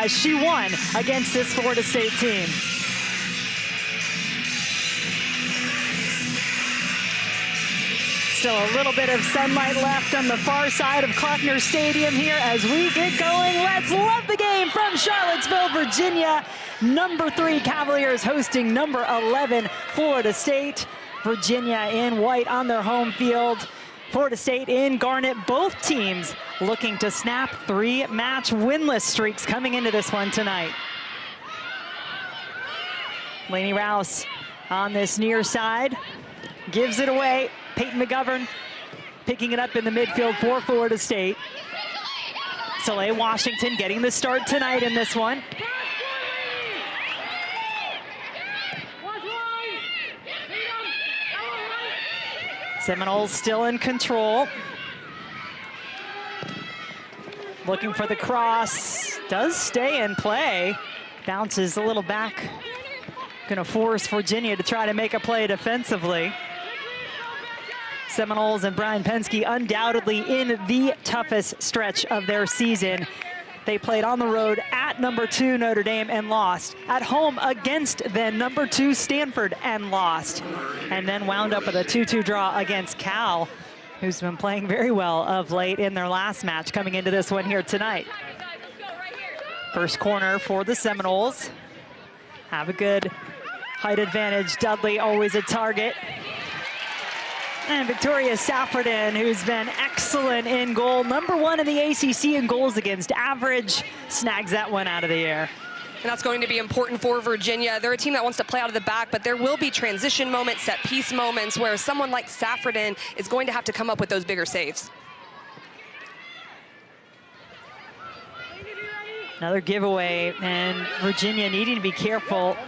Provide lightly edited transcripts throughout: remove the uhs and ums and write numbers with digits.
as she won against this Florida State team. Still a little bit of sunlight left on the far side of Klockner Stadium here as we get going. Let's love the game from Charlottesville, Virginia. Number 3 Cavaliers hosting number 11 Florida State. Virginia in white on their home field. Florida State in garnet. Both teams looking to snap 3-match winless streaks coming into this one tonight. Lainey Rouse on this near side. Gives it away. Peyton McGovern picking it up in the midfield for Florida State. Soleil Washington getting the start tonight in this one. Seminoles still in control. Looking for the cross. Does stay in play. Bounces a little back. Gonna force Virginia to try to make a play defensively. Seminoles and Brian Penske undoubtedly in the toughest stretch of their season. They played on the road at number 2 Notre Dame and lost. At home against then number 2 Stanford and lost. And then wound up with a 2-2 draw against Cal, who's been playing very well of late in their last match coming into this one here tonight. First corner for the Seminoles. Have a good height advantage. Dudley always a target. And Victoria Saffredin, who's been excellent in goal. Number 1 in the ACC in goals against average, snags that one out of the air. And that's going to be important for Virginia. They're a team that wants to play out of the back, but there will be transition moments, set piece moments, where someone like Saffredin is going to have to come up with those bigger saves. Another giveaway, and Virginia needing to be careful.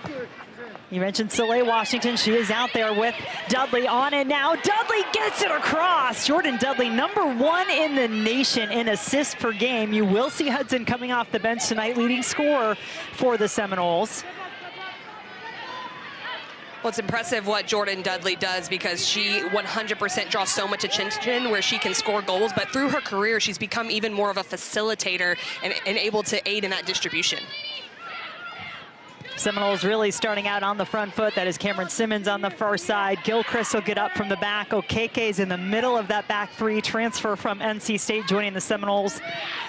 You mentioned Soleil Washington. She is out there with Dudley on it now. Dudley gets it across. Jordynn Dudley, number 1 in the nation in assists per game. You will see Hudson coming off the bench tonight, leading scorer for the Seminoles. Well, it's impressive what Jordynn Dudley does because she 100% draws so much attention where she can score goals, but through her career, she's become even more of a facilitator and able to aid in that distribution. Seminoles really starting out on the front foot. That is Cameron Simmons on the far side. Gilchrist will get up from the back. Okeke's in the middle of that back 3. Transfer from NC State joining the Seminoles.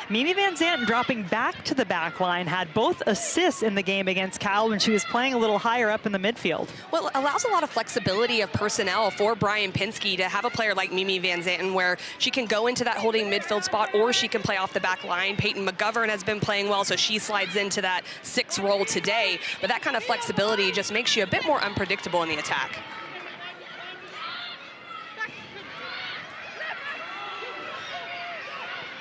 Mimi Van Zanten dropping back to the back line. Had both assists in the game against Cal when she was playing a little higher up in the midfield. Well, it allows a lot of flexibility of personnel for Brian Penske to have a player like Mimi Van Zanten where she can go into that holding midfield spot or she can play off the back line. Peyton McGovern has been playing well, so she slides into that 6 role today. But that kind of flexibility just makes you a bit more unpredictable in the attack.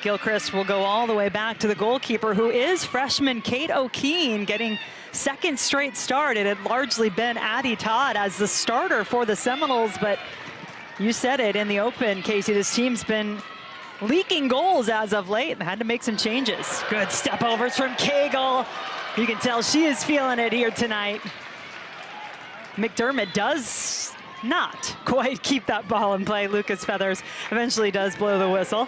Gilchrist will go all the way back to the goalkeeper, who is freshman Kate O'Keen, getting second straight start. It had largely been Addie Todd as the starter for the Seminoles, but you said it in the open, Casey, this team's been leaking goals as of late and had to make some changes. Good step overs from Cagle. You can tell she is feeling it here tonight. McDermott does not quite keep that ball in play. Lucas Feathers eventually does blow the whistle.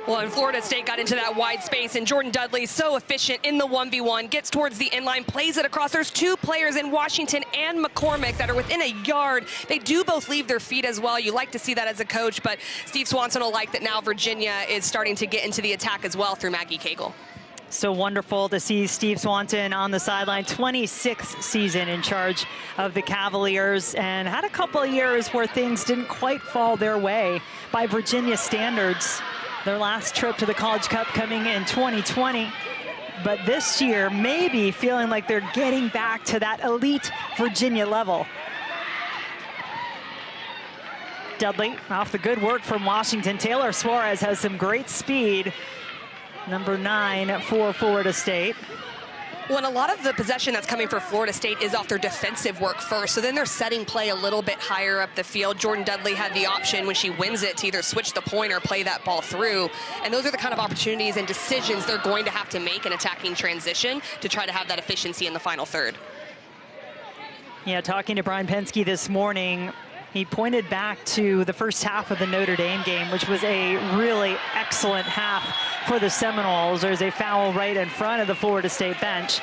Well, and Florida State got into that wide space, and Jordynn Dudley, so efficient in the 1v1, gets towards the inline, plays it across. There's 2 players in Washington and McCormick that are within a yard. They do both leave their feet as well. You like to see that as a coach, but Steve Swanson will like that now Virginia is starting to get into the attack as well through Maggie Cagle. So wonderful to see Steve Swanson on the sideline, 26th season in charge of the Cavaliers, and had a couple of years where things didn't quite fall their way by Virginia standards. Their last trip to the College Cup coming in 2020. But this year, maybe feeling like they're getting back to that elite Virginia level. Dudley off the good work from Washington. Taylor Suarez has some great speed. Number 9 for Florida State. Well, and a lot of the possession that's coming for Florida State is off their defensive work first, so then they're setting play a little bit higher up the field. Jordynn Dudley had the option when she wins it to either switch the point or play that ball through, and those are the kind of opportunities and decisions they're going to have to make in attacking transition to try to have that efficiency in the final third. Yeah, talking to Brian Penske this morning, He pointed back to the first half of the Notre Dame game, which was a really excellent half for the Seminoles. There's a foul right in front of the Florida State bench.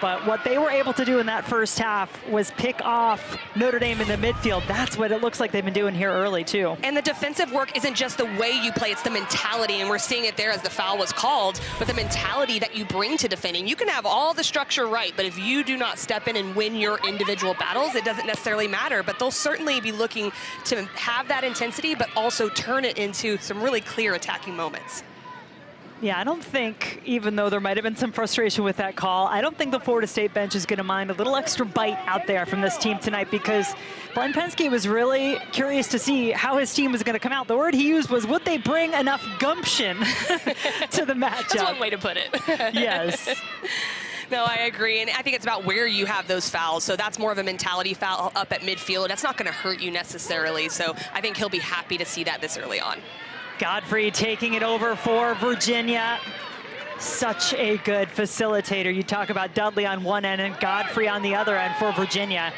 But what they were able to do in that first half was pick off Notre Dame in the midfield. That's what it looks like they've been doing here early, too. And the defensive work isn't just the way you play, it's the mentality. And we're seeing it there as the foul was called. But the mentality that you bring to defending, you can have all the structure right, but if you do not step in and win your individual battles, it doesn't necessarily matter. But they'll certainly be looking to have that intensity, but also turn it into some really clear attacking moments. Yeah, I don't think, even though there might have been some frustration with that call, I don't think the Florida State bench is going to mind a little extra bite out there from this team tonight, because Brian Penske was really curious to see how his team was going to come out. The word he used was, would they bring enough gumption to the matchup? That's one way to put it. Yes. No, I agree, and I think it's about where you have those fouls. So that's more of a mentality foul up at midfield. That's not going to hurt you necessarily. So I think he'll be happy to see that this early on. Godfrey taking it over for Virginia. Such a good facilitator. You talk about Dudley on one end and Godfrey on the other end for Virginia.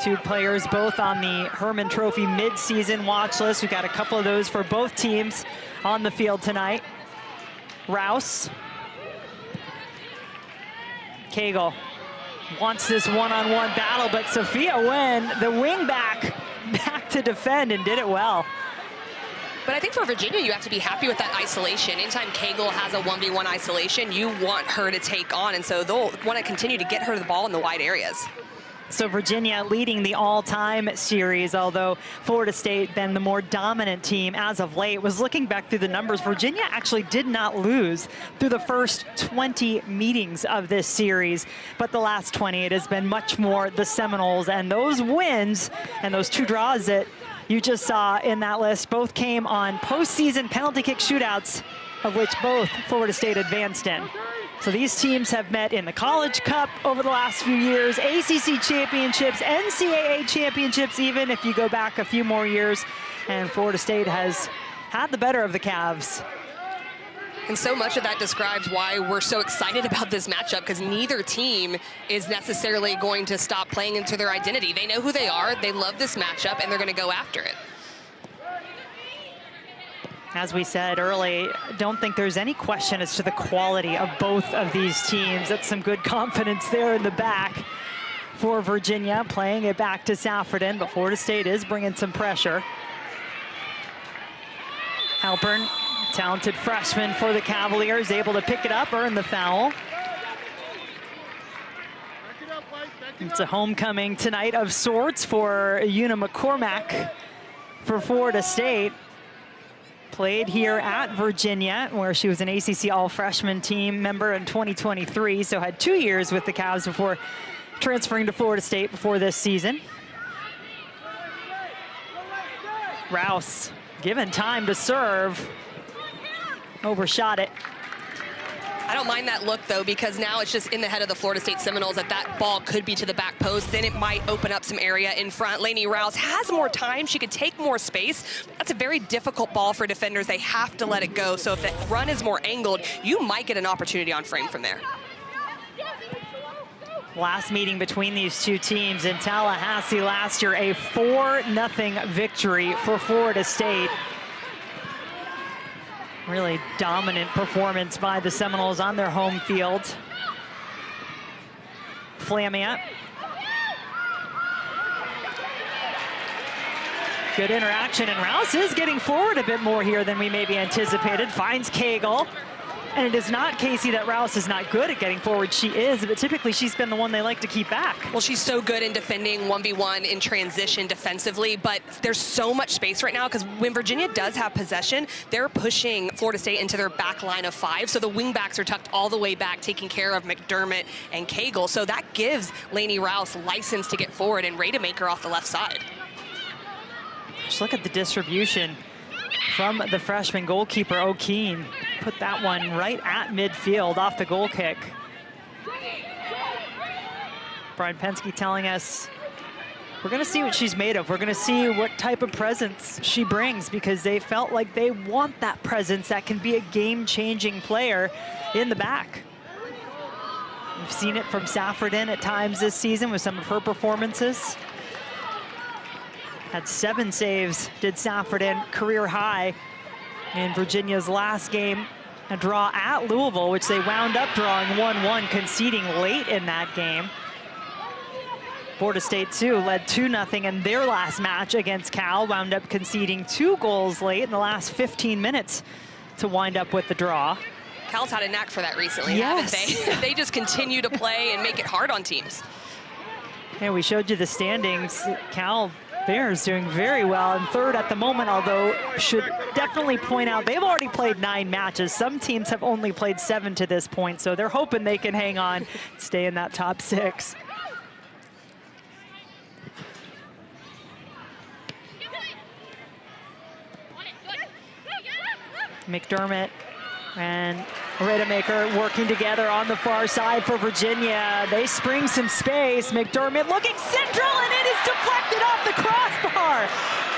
Two players both on the Herman Trophy mid-season watch list. We've got a couple of those for both teams on the field tonight. Rouse. Cagle wants this one-on-one battle, but Sophia Nguyen, the wing back to defend, and did it well. But I think for Virginia, you have to be happy with that isolation. Anytime Cagle has a 1v1 isolation, you want her to take on, and so they'll want to continue to get her the ball in the wide areas. So Virginia leading the all-time series, although Florida State, been the more dominant team as of late. Was looking back through the numbers, Virginia actually did not lose through the first 20 meetings of this series, but the last 20, it has been much more the Seminoles, and those wins and those two draws that you just saw in that list both came on postseason penalty kick shootouts, of which both Florida State advanced in. So these teams have met in the College Cup over the last few years, ACC championships, NCAA championships, even if you go back a few more years. And Florida State has had the better of the Cavs. And so much of that describes why we're so excited about this matchup, because neither team is necessarily going to stop playing into their identity. They know who they are, they love this matchup, and they're going to go after it. As we said early, don't think there's any question as to the quality of both of these teams. That's some good confidence there in the back for Virginia, playing it back to Saffredin, but Florida State is bringing some pressure. Halpern, talented freshman for the Cavaliers, able to pick it up, earn the foul. It's a homecoming tonight of sorts for Una McCormack for Florida State. Played here at Virginia, where she was an ACC All-Freshman team member in 2023, so had 2 years with the Cavs before transferring to Florida State before this season. Rouse, given time to serve, overshot it. I don't mind that look, though, because now it's just in the head of the Florida State Seminoles that ball could be to the back post. Then it might open up some area in front. Lainey Rouse has more time. She could take more space. That's a very difficult ball for defenders. They have to let it go. So if the run is more angled, you might get an opportunity on frame from there. Last meeting between these two teams in Tallahassee last year, a 4-0 victory for Florida State. Really dominant performance by the Seminoles on their home field. Flamia. Good interaction, and Rouse is getting forward a bit more here than we maybe anticipated. Finds Cagle. And it is not, Casey, that Rouse is not good at getting forward. She is, but typically she's been the one they like to keep back. Well, she's so good in defending 1v1 in transition defensively, but there's so much space right now because when Virginia does have possession, they're pushing Florida State into their back line of 5. So the wing backs are tucked all the way back, taking care of McDermott and Cagle. So that gives Lainey Rouse license to get forward and ready to make her off the left side. Just look at the distribution from the freshman goalkeeper, O'Keen. Put that one right at midfield off the goal kick. Brian Penske telling us we're going to see what she's made of. We're going to see what type of presence she brings, because they felt like they want that presence that can be a game-changing player in the back. We've seen it from Saffredin at times this season with some of her performances. Had 7 saves, did Saffredin, career high in Virginia's last game. A draw at Louisville, which they wound up drawing 1-1, conceding late in that game. Florida State, too, led 2-0 in their last match against Cal, wound up conceding 2 goals late in the last 15 minutes to wind up with the draw. Cal's had a knack for that recently, Yes. haven't they? They just continue to play and make it hard on teams. Yeah, we showed you the standings. Cal Bears doing very well in 3rd at the moment, although should definitely point out they've already played 9 matches. Some teams have only played 7 to this point, so they're hoping they can hang on, stay in that top 6. McDermott and Redemaker working together on the far side for Virginia. They spring some space. McDermott looking central, and it is deflected off the crossbar.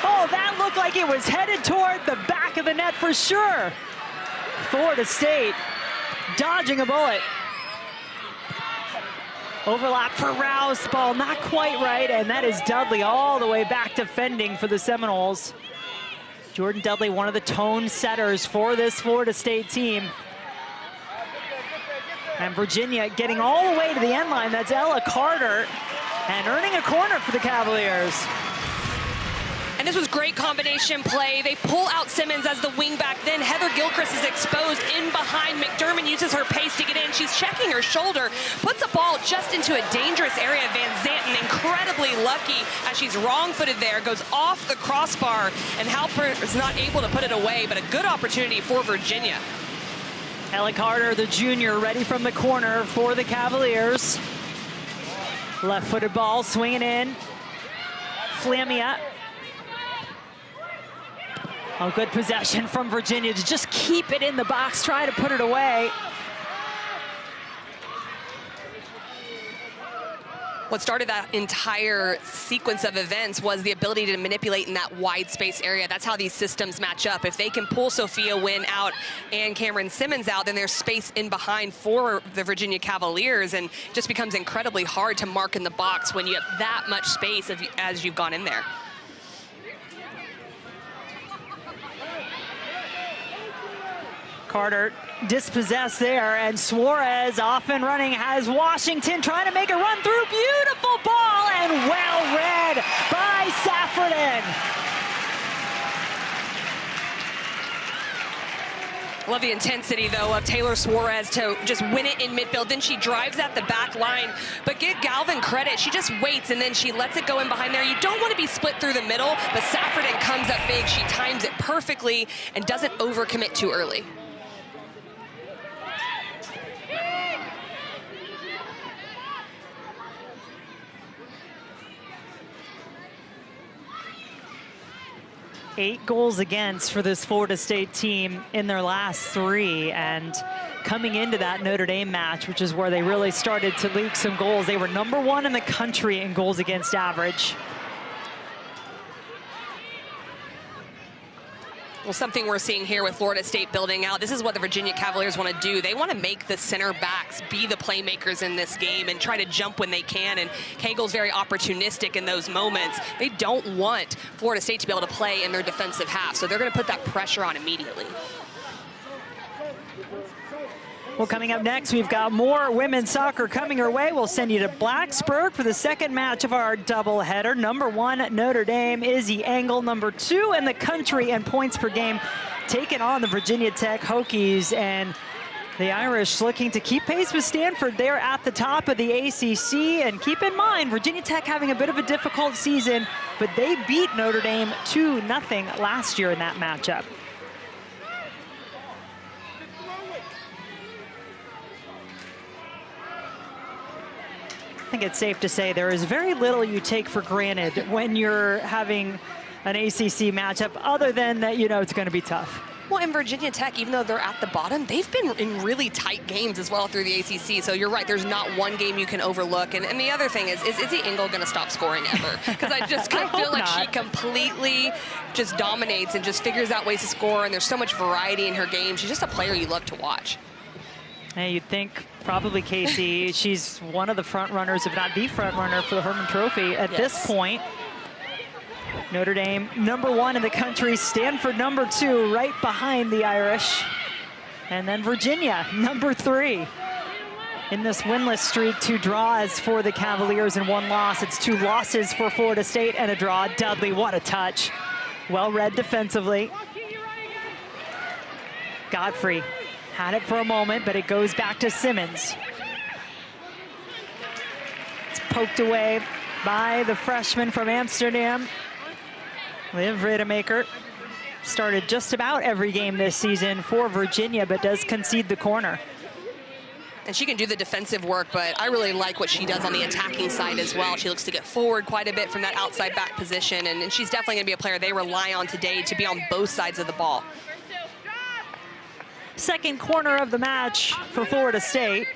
Oh, that looked like it was headed toward the back of the net for sure. Florida State dodging a bullet. Overlap for Rouse, ball not quite right, and that is Dudley all the way back defending for the Seminoles. Jordynn Dudley, one of the tone setters for this Florida State team. And Virginia getting all the way to the end line. That's Ella Carter, and earning a corner for the Cavaliers. And this was great combination play. They pull out Simmons as the wingback. Then Heather Gilchrist is exposed in behind. McDermott uses her pace to get in. She's checking her shoulder, puts the ball just into a dangerous area. Van Zanten incredibly lucky as she's wrong-footed there, goes off the crossbar, and Halpert is not able to put it away, but a good opportunity for Virginia. Ella Carter, the junior, ready from the corner for the Cavaliers. Left-footed ball swinging in. Flamia. Oh, good possession from Virginia to just keep it in the box, try to put it away. What started that entire sequence of events was the ability to manipulate in that wide space area. That's how these systems match up. If they can pull Sophia Wynn out and Cameron Simmons out, then there's space in behind for the Virginia Cavaliers, and it just becomes incredibly hard to mark in the box when you have that much space as you've gone in there. Carter dispossessed there, and Suarez off and running has Washington trying to make a run through. Beautiful ball, and well read by Saffredin. Love the intensity, though, of Taylor Suarez to just win it in midfield. Then she drives at the back line. But give Galvin credit. She just waits, and then she lets it go in behind there. You don't want to be split through the middle, but Saffredin comes up big. She times it perfectly and doesn't overcommit too early. Eight goals against for this Florida State team in their last 3, and coming into that Notre Dame match, which is where they really started to leak some goals, they were #1 in the country in goals against average. Well, something we're seeing here with Florida State building out, this is what the Virginia Cavaliers want to do. They want to make the center backs be the playmakers in this game and try to jump when they can, and Cagel's very opportunistic in those moments. They don't want Florida State to be able to play in their defensive half, so they're going to put that pressure on immediately. Well, coming up next, we've got more women's soccer coming our way. We'll send you to Blacksburg for the second match of our doubleheader. #1, Notre Dame, Izzy Engel, #2 in the country and points per game, taking on the Virginia Tech Hokies. And the Irish looking to keep pace with Stanford. They're at the top of the ACC. And keep in mind, Virginia Tech having a bit of a difficult season, but they beat Notre Dame 2-0 last year in that matchup. I think it's safe to say there is very little you take for granted when you're having an ACC matchup, other than that you know it's going to be tough. Well, in Virginia Tech, even though they're at the bottom, they've been in really tight games as well through the ACC. So you're right, there's not one game you can overlook. And the other thing is Izzy Engel going to stop scoring ever? Because I just feel like she completely just dominates and just figures out ways to score. And there's so much variety in her game. She's just a player you love to watch. Hey, you'd think probably Casey, she's one of the front runners, if not the front runner for the Herman Trophy at this point. Notre Dame, #1 in the country. Stanford, #2, right behind the Irish. And then Virginia, #3. In this winless streak, 2 draws for the Cavaliers and 1 loss. It's 2 losses for Florida State and a draw. Dudley, what a touch. Well read defensively. Godfrey had it for a moment, but it goes back to Simmons. It's poked away by the freshman from Amsterdam, Liv Ridemaker. Started just about every game this season for Virginia, but does concede the corner. And she can do the defensive work, but I really like what she does on the attacking side as well. She looks to get forward quite a bit from that outside back position, and she's definitely going to be a player they rely on today to be on both sides of the ball. Second corner of the match for Florida State.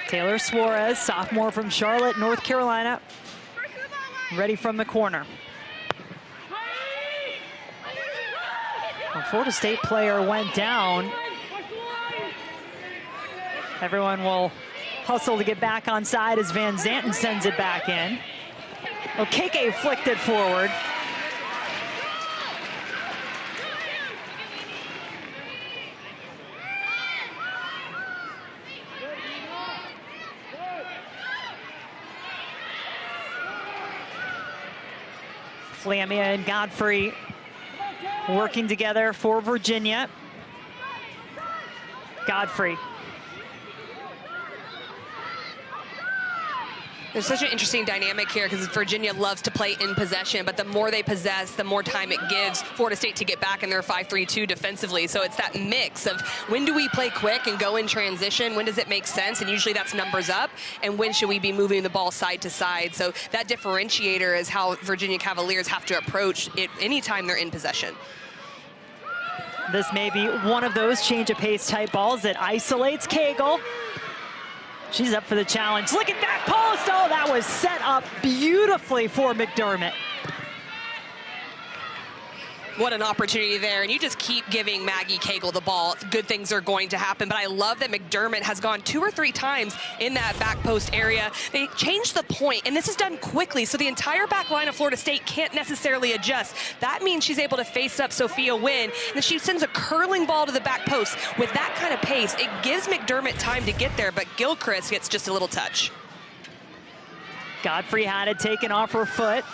Taylor Suarez, sophomore from Charlotte, North Carolina, ready from the corner. A Florida State player went down. Everyone will hustle to get back on side as Van Zanten sends it back in. Okeke flicked it forward. Flamia and Godfrey working together for Virginia. Godfrey. There's such an interesting dynamic here because Virginia loves to play in possession, but the more they possess, the more time it gives Florida State to get back in their 5-3-2 defensively. So it's that mix of when do we play quick and go in transition? When does it make sense? And usually that's numbers up. And when should we be moving the ball side to side? So that differentiator is how Virginia Cavaliers have to approach it anytime they're in possession. This may be one of those change of pace type balls that isolates Cagle. She's up for the challenge. Look at that post. Oh, that was set up beautifully for McDermott. What an opportunity there, and you just keep giving Maggie Cagle the ball. Good things are going to happen, but I love that McDermott has gone 2 or 3 times in that back post area. They changed the point, and this is done quickly, so the entire back line of Florida State can't necessarily adjust. That means she's able to face up Sophia Wynn, and then she sends a curling ball to the back post. With that kind of pace, it gives McDermott time to get there, but Gilchrist gets just a little touch. Godfrey had it taken off her foot.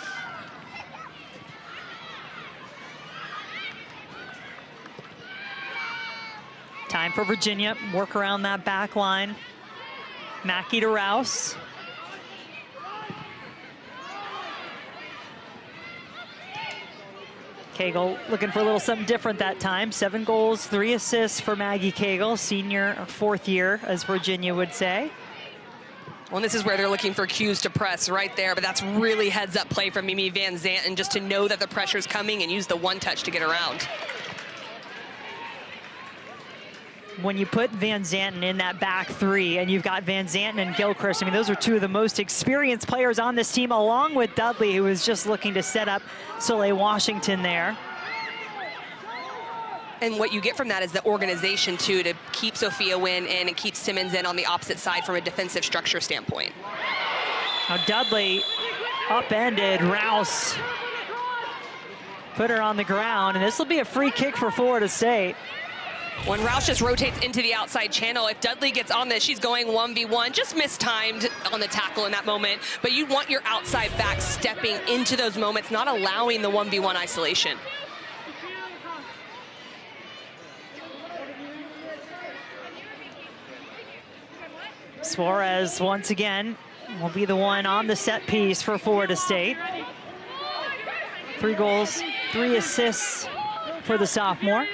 Time for Virginia, work around that back line. Mackey to Rouse. Cagle looking for a little something different that time. 7 goals, 3 assists for Maggie Cagle, senior, 4th year, as Virginia would say. Well, and this is where they're looking for cues to press right there, but that's really heads-up play from Mimi Van Zanten just to know that the pressure's coming and use the one touch to get around. When you put Van Zanten in that back 3 and you've got Van Zanten and Gilchrist, I mean, those are 2 of the most experienced players on this team, along with Dudley, who was just looking to set up Soleil Washington there. And what you get from that is the organization, too, to keep Sophia Wynn in and keep Simmons in on the opposite side from a defensive structure standpoint. Now Dudley upended Rouse, put her on the ground, and this will be a free kick for Florida State. When Rouse just rotates into the outside channel, if Dudley gets on this, she's going 1v1, just mistimed on the tackle in that moment. But you want your outside back stepping into those moments, not allowing the 1v1 isolation. Suarez, once again, will be the one on the set piece for Florida State. 3 goals, 3 assists for the sophomore.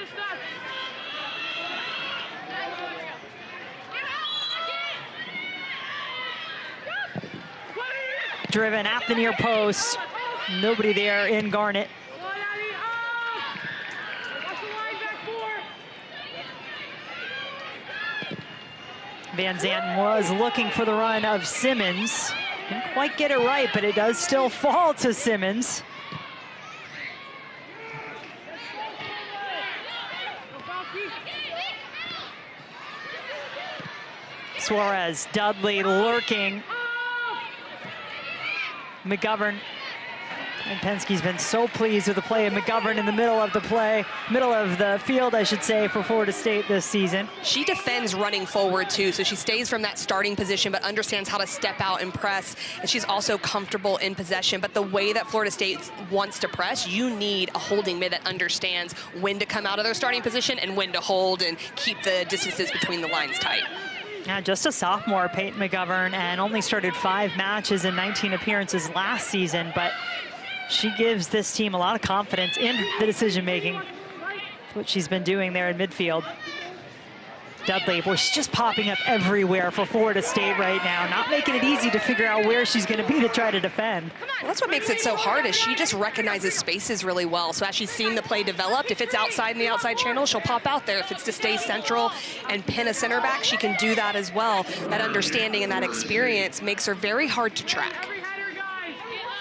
Driven at the near post. Nobody there in Garnet. Van Zanten was looking for the run of Simmons. Didn't quite get it right, but it does still fall to Simmons. Suarez, Dudley lurking. McGovern. And Penske's been so pleased with the play of McGovern in the middle of the field, I should say, for Florida State this season. She defends running forward too, so she stays from that starting position but understands how to step out and press, and she's also comfortable in possession. But the way that Florida State wants to press, you need a holding mid that understands when to come out of their starting position and when to hold and keep the distances between the lines tight. Yeah, just a sophomore, Peyton McGovern, and only started 5 matches and 19 appearances last season, but she gives this team a lot of confidence in the decision-making. That's what she's been doing there in midfield. Dudley, boy, she's just popping up everywhere for Florida State right now, not making it easy to figure out where she's going to be to try to defend. Well, that's what makes it so hard, is she just recognizes spaces really well. So as she's seen the play developed, if it's outside in the outside channel, she'll pop out there. If it's to stay central and pin a center back, she can do that as well. That understanding and that experience makes her very hard to track.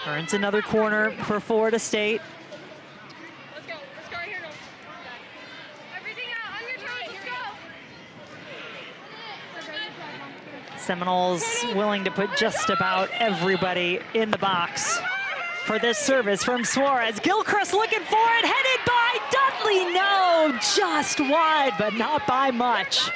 Earns another corner for Florida State. Let's go right here. Everything out, on your toes, let's go. Seminoles willing to put just about everybody in the box for this service from Suarez. Gilchrist looking for it, headed by Dudley. No, just wide, but not by much.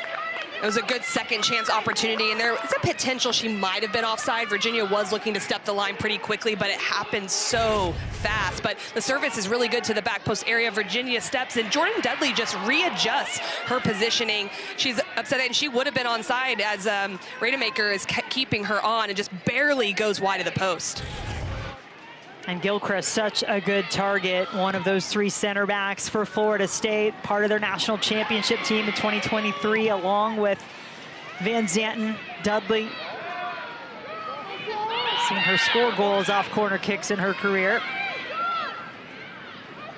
It was a good second chance opportunity, and there is a potential she might have been offside. Virginia was looking to step the line pretty quickly, but it happened so fast. But the service is really good to the back post area. Virginia steps, and Jordynn Dudley just readjusts her positioning. She's upset, and she would have been onside as Rademacher is keeping her on and just barely goes wide of the post. And Gilchrist, such a good target. One of those 3 center backs for Florida State, part of their national championship team in 2023, along with Van Zanten, Dudley. Seen her score goals off corner kicks in her career.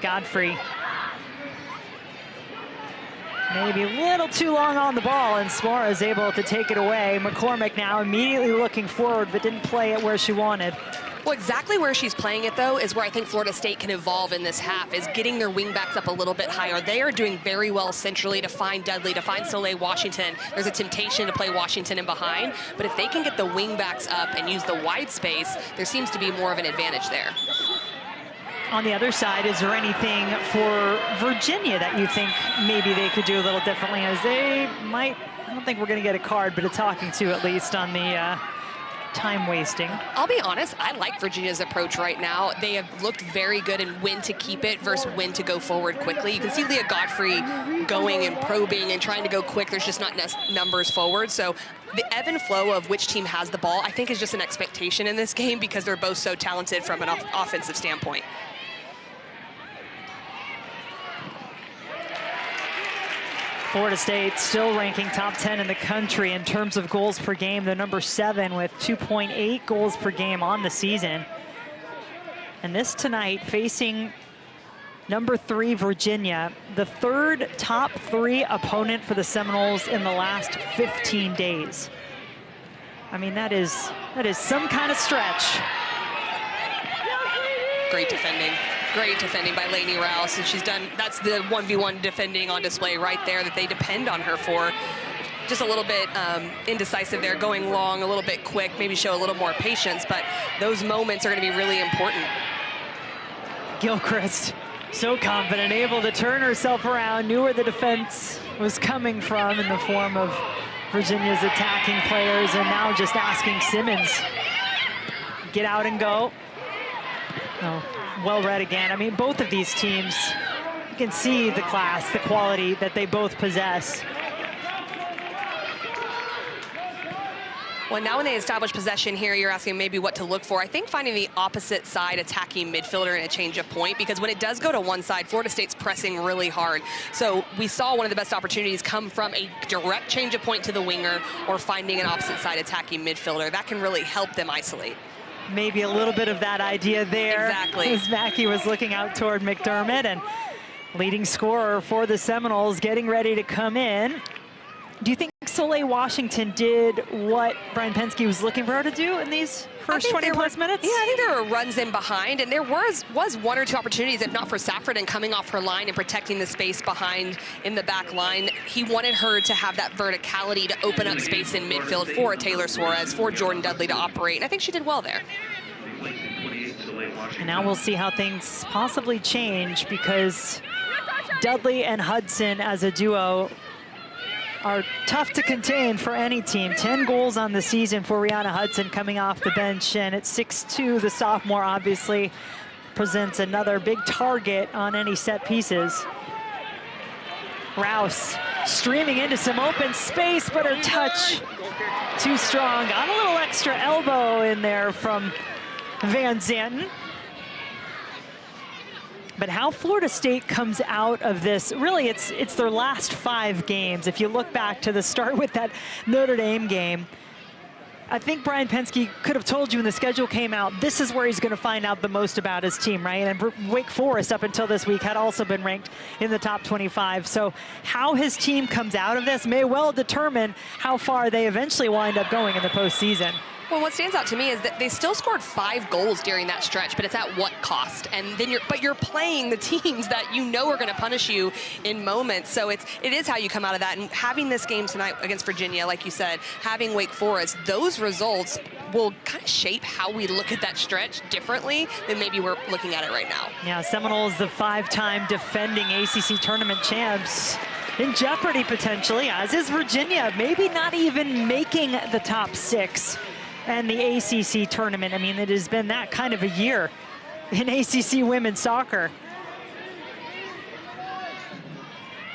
Godfrey. Maybe a little too long on the ball, and Smora is able to take it away. McCormick now immediately looking forward, but didn't play it where she wanted. Well, exactly where she's playing it, though, is where I think Florida State can evolve in this half, is getting their wingbacks up a little bit higher. They are doing very well centrally to find Dudley, to find Soleil Washington. There's a temptation to play Washington in behind, but if they can get the wingbacks up and use the wide space, there seems to be more of an advantage there. On the other side, is there anything for Virginia that you think maybe they could do a little differently, as they might, I don't think we're going to get a card, but a talking to at least on the time wasting? I'll be honest, I like Virginia's approach right now. They have looked very good in when to keep it versus when to go forward quickly. You can see Leah Godfrey going and probing and trying to go quick. There's just not numbers forward. So the ebb and flow of which team has the ball, I think, is just an expectation in this game because they're both so talented from an offensive standpoint. Florida State still ranking top 10 in the country in terms of goals per game. They're number 7 with 2.8 goals per game on the season. And this tonight facing number 3 Virginia, the 3rd top 3 opponent for the Seminoles in the last 15 days. I mean, that is some kind of stretch. Great defending. Great defending by Lainey Rouse, and she's done, that's the 1v1 defending on display right there that they depend on her for. Just a little bit indecisive there, going long, a little bit quick, maybe show a little more patience, but those moments are going to be really important. Gilchrist, so confident, able to turn herself around, knew where the defense was coming from in the form of Virginia's attacking players, and now just asking Simmons, get out and go. No. Well read again. I mean, both of these teams, you can see the class, the quality that they both possess. Well, now when they establish possession here, you're asking maybe what to look for. I think finding the opposite side attacking midfielder in a change of point, because when it does go to one side, Florida State's pressing really hard. So we saw one of the best opportunities come from a direct change of point to the winger or finding an opposite side attacking midfielder. That can really help them isolate. Maybe a little bit of that idea there. Exactly. As Mackey was looking out toward McDermott, and leading scorer for the Seminoles getting ready to come in. Do you think Soleil Washington did what Brian Penske was looking for her to do in these first 20-plus minutes? Yeah, I think there were runs in behind, and there was 1 or 2 opportunities, if not for Safford and coming off her line and protecting the space behind in the back line. He wanted her to have that verticality to open up space in midfield for Taylor Suarez, for Jordynn Dudley to operate, and I think she did well there. And now we'll see how things possibly change, because Dudley and Hudson as a duo are tough to contain for any team. 10 goals on the season for Rihanna Hudson coming off the bench, and at 6'2", the sophomore obviously presents another big target on any set pieces. Rouse streaming into some open space, but her touch too strong. Got a little extra elbow in there from Van Zanten. But how Florida State comes out of this, really it's their last 5 games. If you look back to the start with that Notre Dame game, I think Brian Pensky could have told you when the schedule came out, this is where he's going to find out the most about his team, right? And Wake Forest up until this week had also been ranked in the top 25. So how his team comes out of this may well determine how far they eventually wind up going in the postseason. Well, what stands out to me is that they still scored 5 goals during that stretch, but it's at what cost? And then you're playing the teams that you know are going to punish you in moments. So it is how you come out of that. And having this game tonight against Virginia, like you said, having Wake Forest, those results will kind of shape how we look at that stretch differently than maybe we're looking at it right now. Yeah, Seminoles, the 5-time defending ACC tournament champs, in jeopardy potentially, as is Virginia, maybe not even making the top 6. And the ACC tournament. I mean, it has been that kind of a year in ACC women's soccer.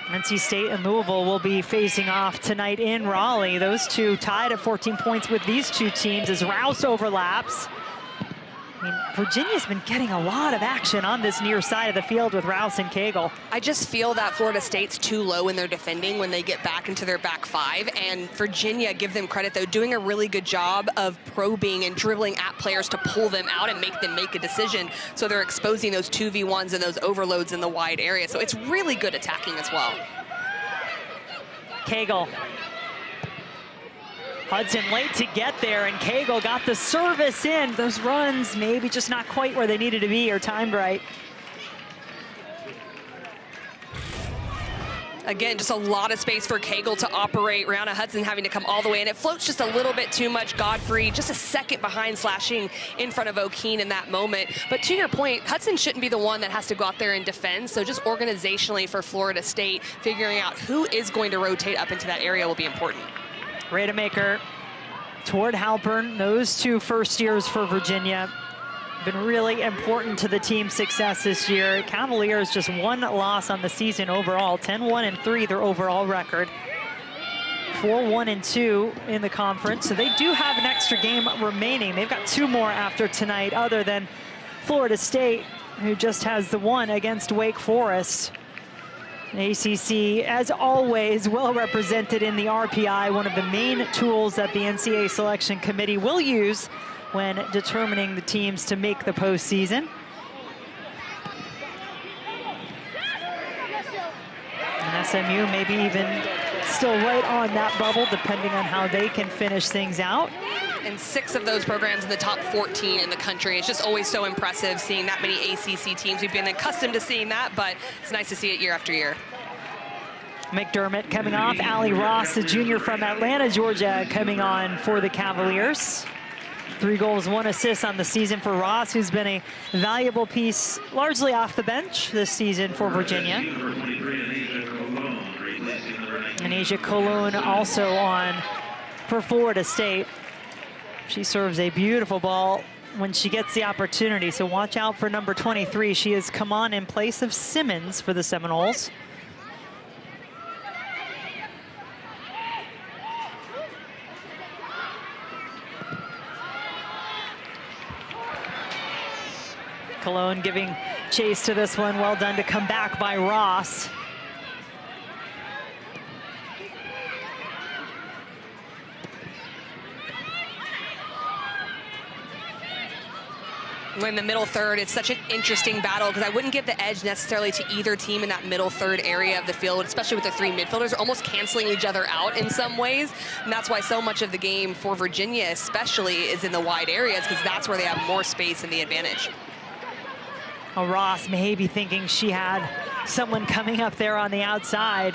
NC State and Louisville will be facing off tonight in Raleigh. Those two tied at 14 points with these two teams as Rouse overlaps. I mean, Virginia's been getting a lot of action on this near side of the field with Rouse and Cagle. I just feel that Florida State's too low in their defending when they get back into their back 5. And Virginia, give them credit though, doing a really good job of probing and dribbling at players to pull them out and make them make a decision. So they're exposing those 2v1s and those overloads in the wide area. So it's really good attacking as well. Cagle. Hudson late to get there, and Cagle got the service in. Those runs maybe just not quite where they needed to be or timed right. Again, just a lot of space for Cagle to operate. Rihanna Hudson having to come all the way in. It floats just a little bit too much. Godfrey just a second behind, slashing in front of O'Keen in that moment. But to your point, Hudson shouldn't be the one that has to go out there and defend. So just organizationally for Florida State, figuring out who is going to rotate up into that area will be important. Rademacher toward Halpern. Those 2 first years for Virginia been really important to the team's success this year. Cavaliers just 1 loss on the season overall. 10-1-3 their overall record. 4-1-2 in the conference. So they do have an extra game remaining. They've got 2 more after tonight, other than Florida State, who just has the 1 against Wake Forest. ACC, as always, well represented in the RPI, one of the main tools that the NCAA selection committee will use when determining the teams to make the postseason. And SMU maybe even still right on that bubble, depending on how they can finish things out. And 6 of those programs in the top 14 in the country. It's just always so impressive seeing that many ACC teams. We've been accustomed to seeing that, but it's nice to see it year after year. McDermott coming off. Allie Ross, the junior from Atlanta, Georgia, coming on for the Cavaliers. 3 goals, 1 assist on the season for Ross, who's been a valuable piece largely off the bench this season for Virginia. And Asia Cologne also on for Florida State. She serves a beautiful ball when she gets the opportunity, so watch out for number 23. She has come on in place of Simmons for the Seminoles. Cologne giving chase to this one. Well done to come back by Ross. In the middle third, it's such an interesting battle because I wouldn't give the edge necessarily to either team in that middle third area of the field, especially with the 3 midfielders almost canceling each other out in some ways. And that's why so much of the game for Virginia especially is in the wide areas, because that's where they have more space and the advantage. Well, Ross may be thinking she had someone coming up there on the outside,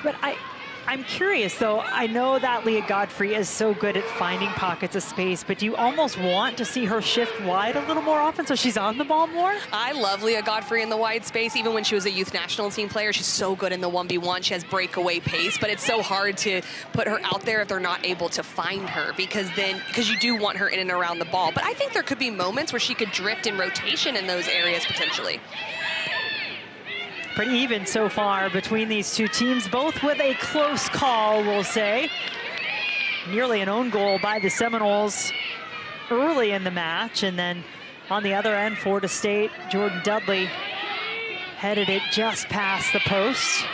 but I'm curious, though. I know that Leah Godfrey is so good at finding pockets of space, but do you almost want to see her shift wide a little more often so she's on the ball more? I love Leah Godfrey in the wide space. Even when she was a youth national team player, she's so good in the 1v1. She has breakaway pace, but it's so hard to put her out there if they're not able to find her, because you do want her in and around the ball. But I think there could be moments where she could drift in rotation in those areas potentially. Pretty even so far between these two teams, both with a close call, we'll say. Nearly an own goal by the Seminoles early in the match, and then on the other end, Florida State, Jordynn Dudley headed it just past the post.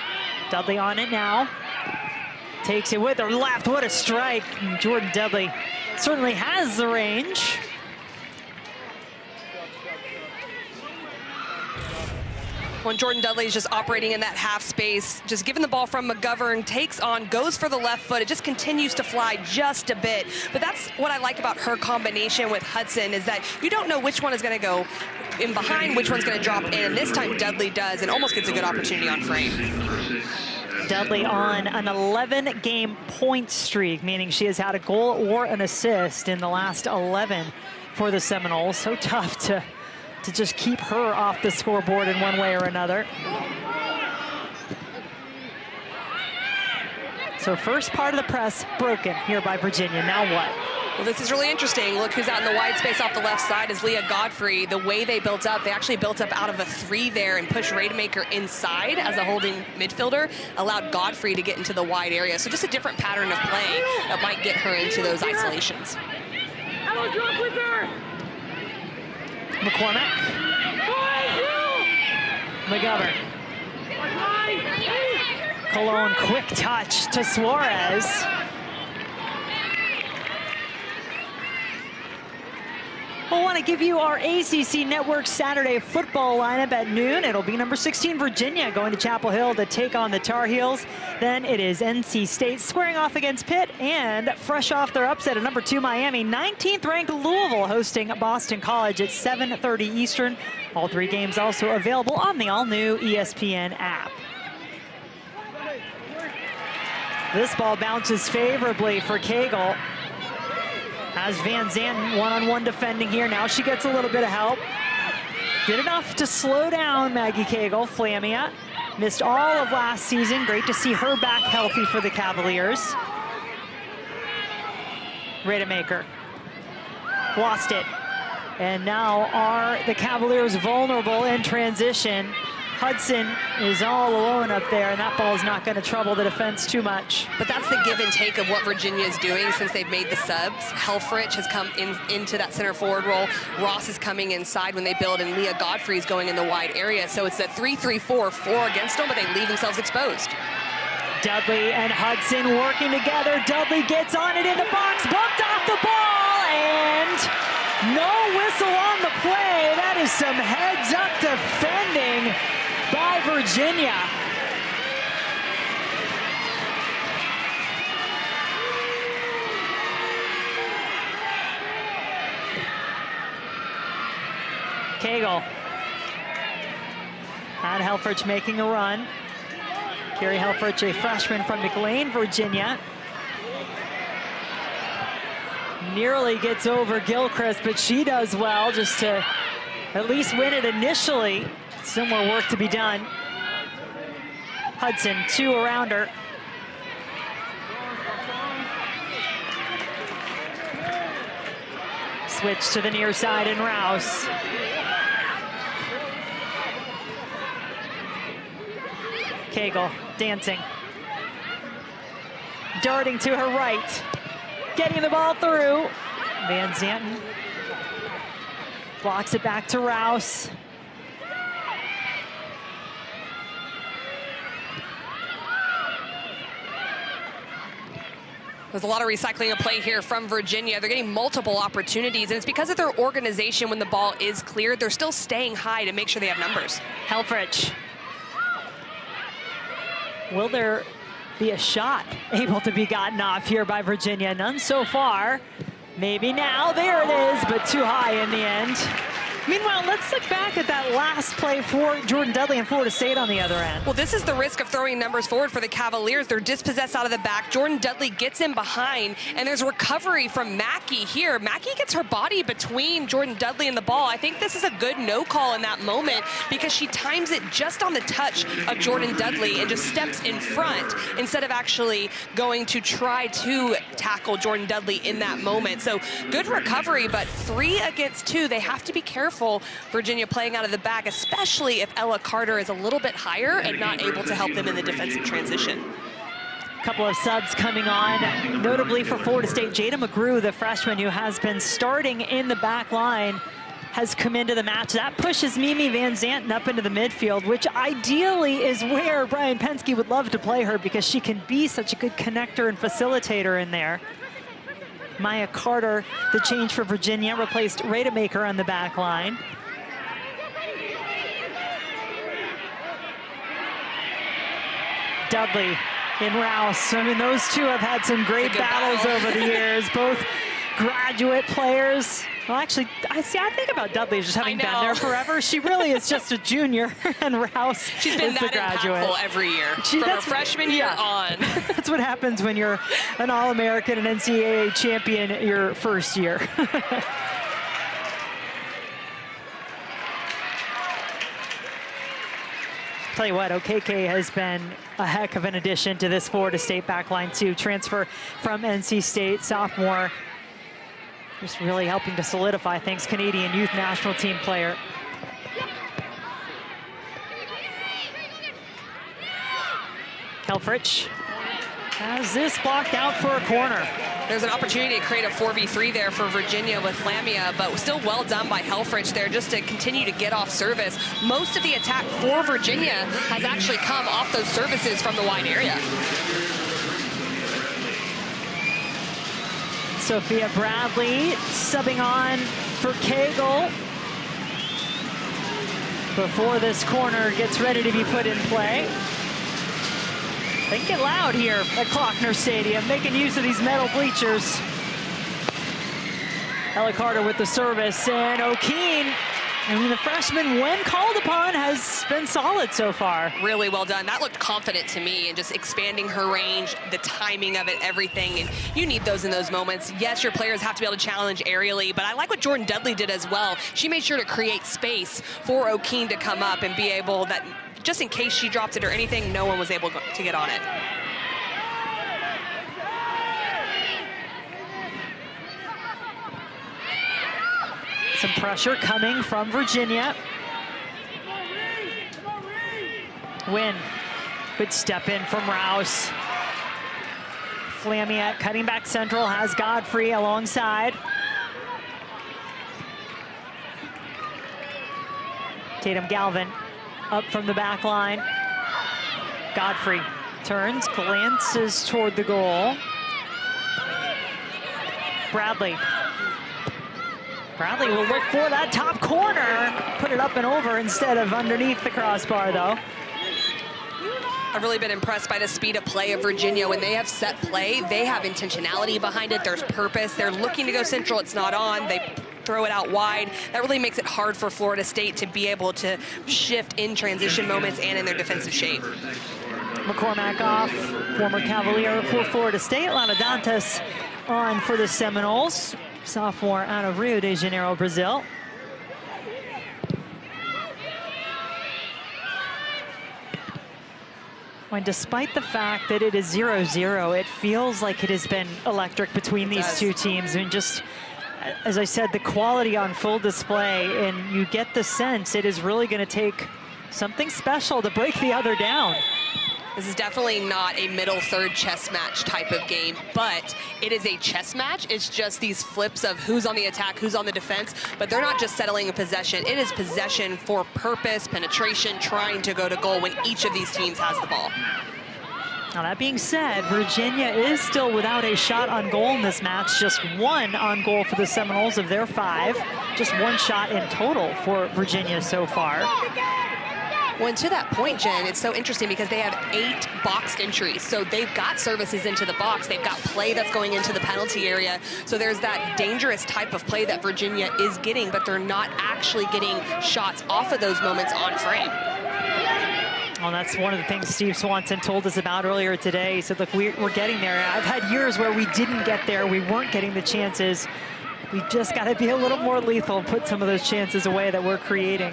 Dudley on it now. Takes it with her left, what a strike. And Jordynn Dudley certainly has the range. When Jordynn Dudley is just operating in that half space, just giving the ball from McGovern, takes on, goes for the left foot. It just continues to fly just a bit. But that's what I like about her combination with Hudson, is that you don't know which one is going to go in behind, which one's going to drop in. And this time Dudley does, and almost gets a good opportunity on frame. Dudley on an 11-game point streak, meaning she has had a goal or an assist in the last 11 for the Seminoles. So tough to just keep her off the scoreboard in one way or another. So first part of the press broken here by Virginia. Now what? Well, this is really interesting. Look who's out in the wide space off the left side is Leah Godfrey. The way they built up, they actually built up out of a 3 there and pushed Rademacher inside as a holding midfielder, allowed Godfrey to get into the wide area. So just a different pattern of play that might get her into those isolations. McCormick. McGovern. Cologne, quick touch to Suarez. We'll want to give you our ACC Network Saturday football lineup at noon. It'll be number 16 Virginia going to Chapel Hill to take on the Tar Heels. Then it is NC State squaring off against Pitt, and fresh off their upset at number 2 Miami, 19th ranked Louisville hosting Boston College at 7:30 Eastern. All 3 games also available on the all-new ESPN app. This ball bounces favorably for Cagle. Has Van Zanten one-on-one defending here. Now she gets a little bit of help. Good enough to slow down Maggie Cagle. Flamia missed all of last season. Great to see her back healthy for the Cavaliers. Rademacher lost it. And now are the Cavaliers vulnerable in transition. Hudson is all alone up there, and that ball is not going to trouble the defense too much. But that's the give and take of what Virginia is doing since they've made the subs. Helfrich has come into that center forward role. Ross is coming inside when they build, and Leah Godfrey is going in the wide area. So it's a 3-3-4, 4 against them, but they leave themselves exposed. Dudley and Hudson working together. Dudley gets on it in the box, bumped off the ball, and no whistle on the play. That is some heads-up defending by Virginia. Cagle. And Helfrich making a run. Carrie Helfrich, a freshman from McLean, Virginia. Nearly gets over Gilchrist, but she does well just to at least win it initially. Still more work to be done. Hudson, 2 around her. Switch to the near side and Rouse. Cagle dancing. Darting to her right. Getting the ball through. Van Zanten blocks it back to Rouse. There's a lot of recycling of play here from Virginia. They're getting multiple opportunities, and it's because of their organization. When the ball is cleared, they're still staying high to make sure they have numbers. Helfrich. Will there be a shot able to be gotten off here by Virginia? None so far. Maybe now. There it is, but too high in the end. Meanwhile, let's look back at that last play for Jordynn Dudley and Florida State on the other end. Well, this is the risk of throwing numbers forward for the Cavaliers. They're dispossessed out of the back. Jordynn Dudley gets in behind, and there's recovery from Mackey here. Mackey gets her body between Jordynn Dudley and the ball. I think this is a good no call in that moment because she times it just on the touch of Jordynn Dudley and just steps in front instead of actually going to try to tackle Jordynn Dudley in that moment. So good recovery, but 3 against 2. They have to be careful, Virginia, playing out of the back, especially if Ella Carter is a little bit higher and not able to help them in the defensive transition. A couple of subs coming on, notably for Florida State. Jada McGrew, the freshman who has been starting in the back line, has come into the match. That pushes Mimi Van Zanten up into the midfield, which ideally is where Brian Penske would love to play her because she can be such a good connector and facilitator in there. Maya Carter, the change for Virginia, replaced Rademacher on the back line. Dudley in Rouse. I mean, those two have had some great battles over the years, both graduate players. Well, actually, I think about Dudley as just having been there forever. She really is just a junior, and Rouse She's been is the graduate. Impactful every year, from her freshman year on. That's what happens when you're an All-American and NCAA champion your first year. Tell you what, Okeke has been a heck of an addition to this Florida State backline too. Transfer from NC State, sophomore. Just really helping to solidify things. Canadian youth national team player. Helfrich has this blocked out for a corner. There's an opportunity to create a 4v3 there for Virginia with Lamia, but still well done by Helfrich there just to continue to get off service. Most of the attack for Virginia has actually come off those services from the wide area. Sophia Bradley subbing on for Cagle before this corner gets ready to be put in play. They can get loud here at Klockner Stadium, making use of these metal bleachers. Ella Carter with the service, and O'Keen, I mean, the freshman, when called upon, has been solid so far. Really well done. That looked confident to me, and just expanding her range, the timing of it, everything. And you need those in those moments. Yes, your players have to be able to challenge aerially, but I like what Jordynn Dudley did as well. She made sure to create space for O'Keen to come up and be able that, just in case she dropped it or anything, no one was able to get on it. Some pressure coming from Virginia. Wynn, good step in from Rouse. Flamiette cutting back central, has Godfrey alongside. Tatum Galvin up from the back line. Godfrey turns, glances toward the goal. Bradley will look for that top corner. Put it up and over instead of underneath the crossbar, though. I've really been impressed by the speed of play of Virginia. When they have set play, they have intentionality behind it. There's purpose. They're looking to go central. It's not on. They throw it out wide. That really makes it hard for Florida State to be able to shift in transition moments and in their defensive shape. McCormack off, former Cavalier for Florida State. Lana Dantas on for the Seminoles. Sophomore out of Rio de Janeiro, Brazil. When despite the fact that it is 0-0, it feels like it has been electric between these two teams. I mean, just, as I said, the quality on full display, and you get the sense it is really going to take something special to break the other down. This is definitely not a middle third chess match type of game, but it is a chess match. It's just these flips of who's on the attack, who's on the defense, but they're not just settling in possession. It is possession for purpose, penetration, trying to go to goal when each of these teams has the ball. Now, that being said, Virginia is still without a shot on goal in this match. Just one on goal for the Seminoles of their 5. Just one shot in total for Virginia so far. Well, and to that point, Jen, it's so interesting because they have 8 box entries. So they've got services into the box. They've got play that's going into the penalty area. So there's that dangerous type of play that Virginia is getting, but they're not actually getting shots off of those moments on frame. Well, that's one of the things Steve Swanson told us about earlier today. He said, look, we're getting there. I've had years where we didn't get there. We weren't getting the chances. We just got to be a little more lethal and put some of those chances away that we're creating.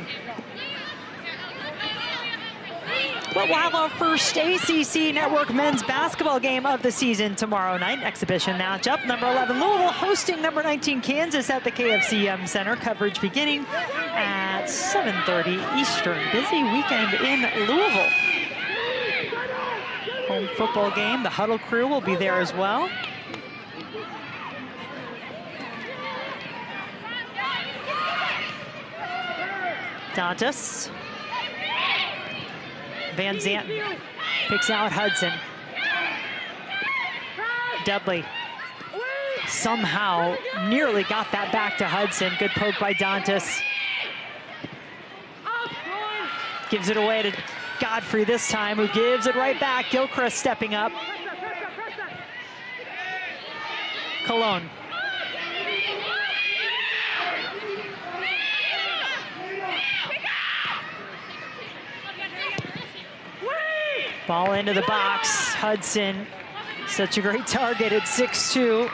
But we'll have our first ACC Network men's basketball game of the season tomorrow night. Exhibition matchup. Number 11 Louisville hosting number 19 Kansas at the KFCM Center. Coverage beginning at 7:30 Eastern. Busy weekend in Louisville. Home football game. The Huddle crew will be there as well. Dantas. Van Zanten picks out Hudson. Dudley somehow nearly got that back to Hudson. Good poke by Dantas. Gives it away to Godfrey this time, who gives it right back. Gilchrist stepping up. Cologne. Ball into the box. Hudson, such a great target at 6'2".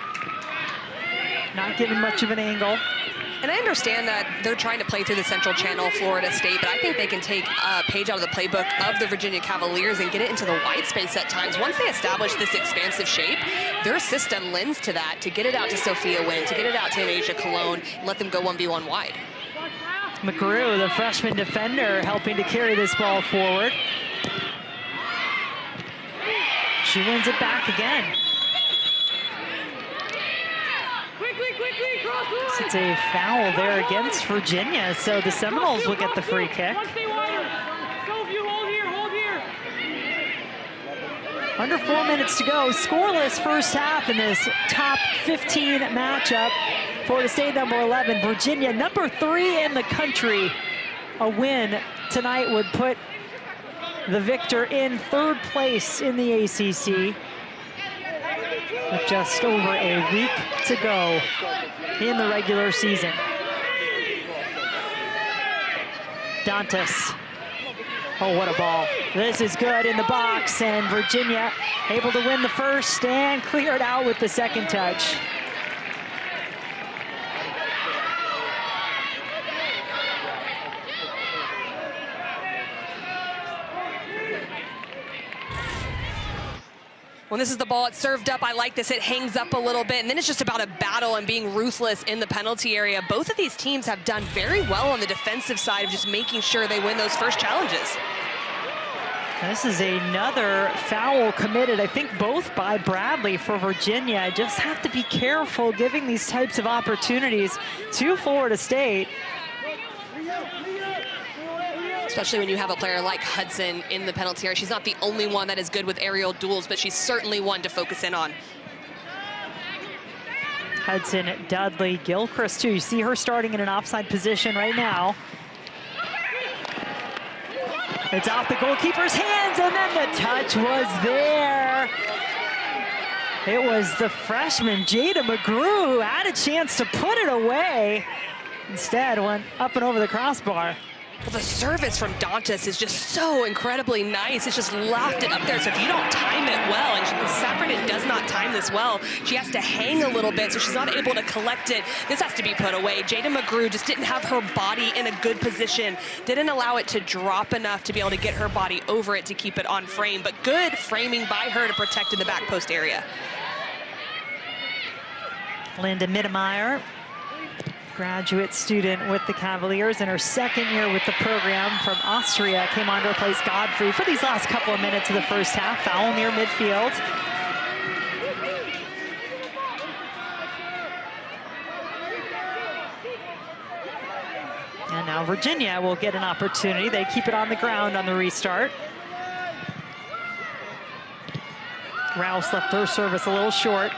Not giving much of an angle. And I understand that they're trying to play through the Central Channel, Florida State, but I think they can take a page out of the playbook of the Virginia Cavaliers and get it into the wide space at times. Once they establish this expansive shape, their system lends to that, to get it out to Sophia Wynn, to get it out to Anasia Cologne, and let them go 1v1 wide. McGrew, the freshman defender, helping to carry this ball forward. She wins it back again. It's a foul there against Virginia, so the Seminoles will get the free kick. Under 4 minutes to go, scoreless first half in this top 15 matchup. Florida State number 11, Virginia number 3 in the country. A win tonight would put the victor in 3rd place in the ACC. With just over a week to go in the regular season. Dantas. Oh, what a ball. This is good in the box, and Virginia able to win the first and clear it out with the second touch. When this is the ball, it's served up. I like this. It hangs up a little bit, and then it's just about a battle and being ruthless in the penalty area. Both of these teams have done very well on the defensive side of just making sure they win those first challenges. This is another foul committed, I think both by Bradley for Virginia. Just have to be careful giving these types of opportunities to Florida State. Especially when you have a player like Hudson in the penalty area. She's not the only one that is good with aerial duels, but she's certainly one to focus in on. Hudson, Dudley, Gilchrist too. You see her starting in an offside position right now. It's off the goalkeeper's hands, and then the touch was there. It was the freshman, Jada McGrew, who had a chance to put it away. Instead, went up and over the crossbar. Well, the service from Dantas is just so incredibly nice. It's just lofted up there, so if you don't time it well, and Safradan does not time this well, she has to hang a little bit, so she's not able to collect it. This has to be put away. Jada McGrew just didn't have her body in a good position, didn't allow it to drop enough to be able to get her body over it to keep it on frame, but good framing by her to protect in the back post area. Linda Mittermeier, graduate student with the Cavaliers in her 2nd year with the program from Austria, came on to replace Godfrey for these last couple of minutes of the first half. Foul near midfield. And now Virginia will get an opportunity. They keep it on the ground on the restart. Rouse left her service a little short.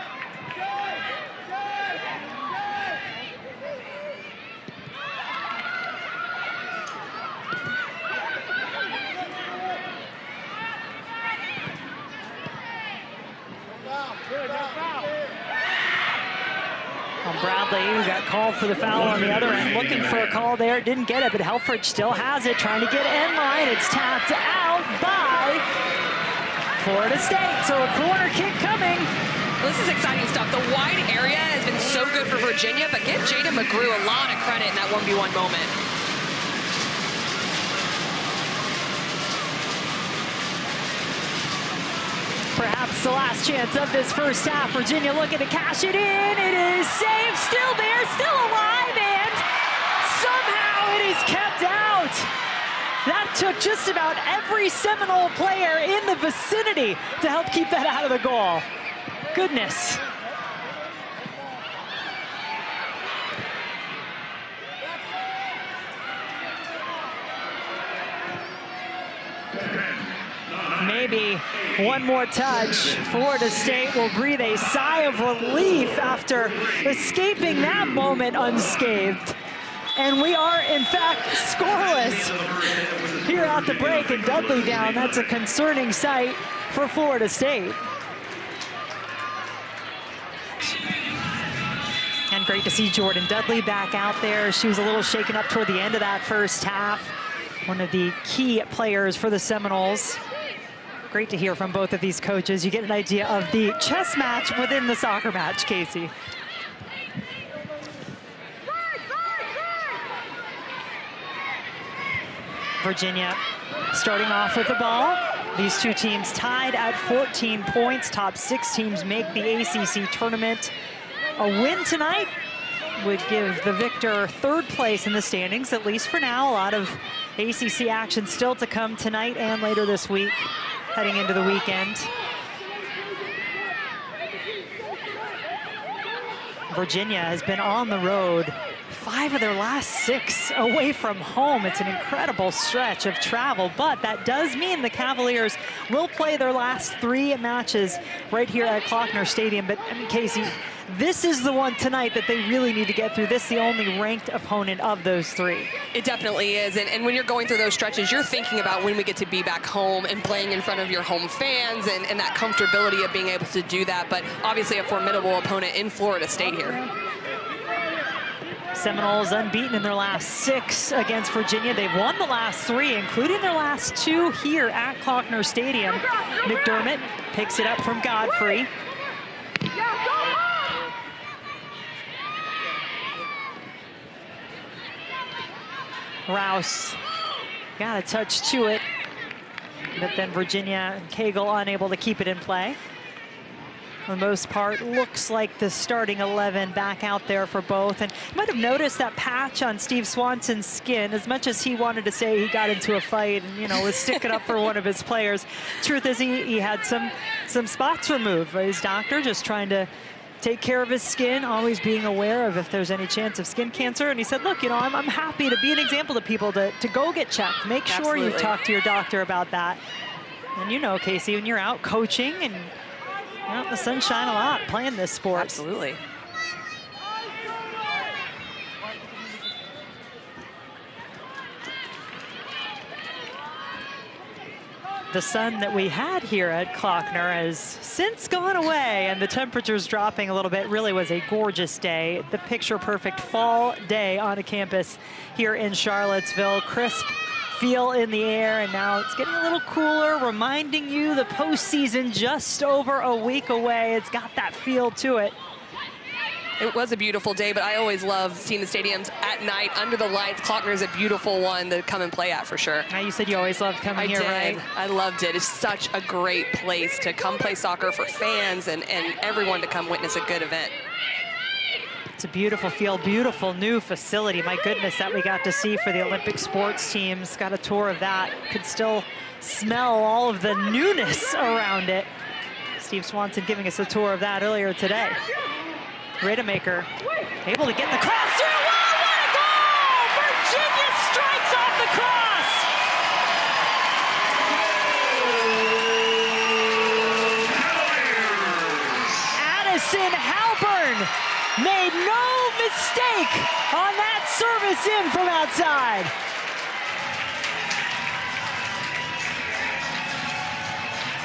Bradley, who got called for the foul on the other end, looking for a call there, didn't get it, but Helfrich still has it, trying to get end line. It's tapped out by Florida State, so a corner kick coming. Well, this is exciting stuff. The wide area has been so good for Virginia, but give Jada McGrew a lot of credit in that 1v1 moment. Perhaps the last chance of this first half. Virginia looking to cash it in. It is safe, still there, still alive, and somehow it is kept out. That took just about every Seminole player in the vicinity to help keep that out of the goal. Goodness. Maybe one more touch. Florida State will breathe a sigh of relief after escaping that moment unscathed. And we are, in fact, scoreless here at the break, and Dudley down. That's a concerning sight for Florida State. And great to see Jordynn Dudley back out there. She was a little shaken up toward the end of that first half. One of the key players for the Seminoles. Great to hear from both of these coaches. You get an idea of the chess match within the soccer match, Casey. Virginia starting off with the ball. These two teams tied at 14 points. Top 6 teams make the ACC tournament. A win tonight would give the victor third place in the standings, at least for now. A lot of ACC action still to come tonight and later this week, heading into the weekend. Virginia has been on the road 5 of their last 6 away from home. It's an incredible stretch of travel, but that does mean the Cavaliers will play their last 3 matches right here at Klockner Stadium. But I mean, Casey, this is the one tonight that they really need to get through. This is the only ranked opponent of those 3. It definitely is, and when you're going through those stretches, you're thinking about when we get to be back home and playing in front of your home fans and that comfortability of being able to do that, but obviously a formidable opponent in Florida State here. Seminoles unbeaten in their last 6 against Virginia. They've won the last 3, including their last 2 here at Klockner Stadium. McDermott picks it up from Godfrey. Rouse got a touch to it, but then Virginia and Cagle unable to keep it in play. For the most part, looks like the starting 11 back out there for both. And you might have noticed that patch on Steve Swanson's skin. As much as he wanted to say he got into a fight and, you know, was sticking up for one of his players, truth is he had some spots removed by his doctor, just trying to take care of his skin, always being aware of if there's any chance of skin cancer. And he said, look, you know, I'm happy to be an example to people to go get checked. Make sure you talk to your doctor about that. And you know, Casey, when you're out coaching and out in the sunshine a lot, playing this sport. Absolutely. The sun that we had here at Klockner has since gone away, and the temperature's dropping a little bit. Really was a gorgeous day. The picture-perfect fall day on a campus here in Charlottesville. Crisp feel in the air, and now it's getting a little cooler, reminding you the postseason just over a week away. It's got that feel to it. It was a beautiful day, but I always love seeing the stadiums at night under the lights. Klockner is a beautiful one to come and play at for sure. Now, you said you always loved coming here, right? I loved it. It's such a great place to come play soccer for fans and everyone to come witness a good event. It's a beautiful field, beautiful new facility. My goodness, that we got to see for the Olympic sports teams. Got a tour of that. Could still smell all of the newness around it. Steve Swanson giving us a tour of that earlier today. Rademacher able to get the cross through. Whoa, what a goal! Virginia strikes off the cross. Addison Halburn made no mistake on that service in from outside.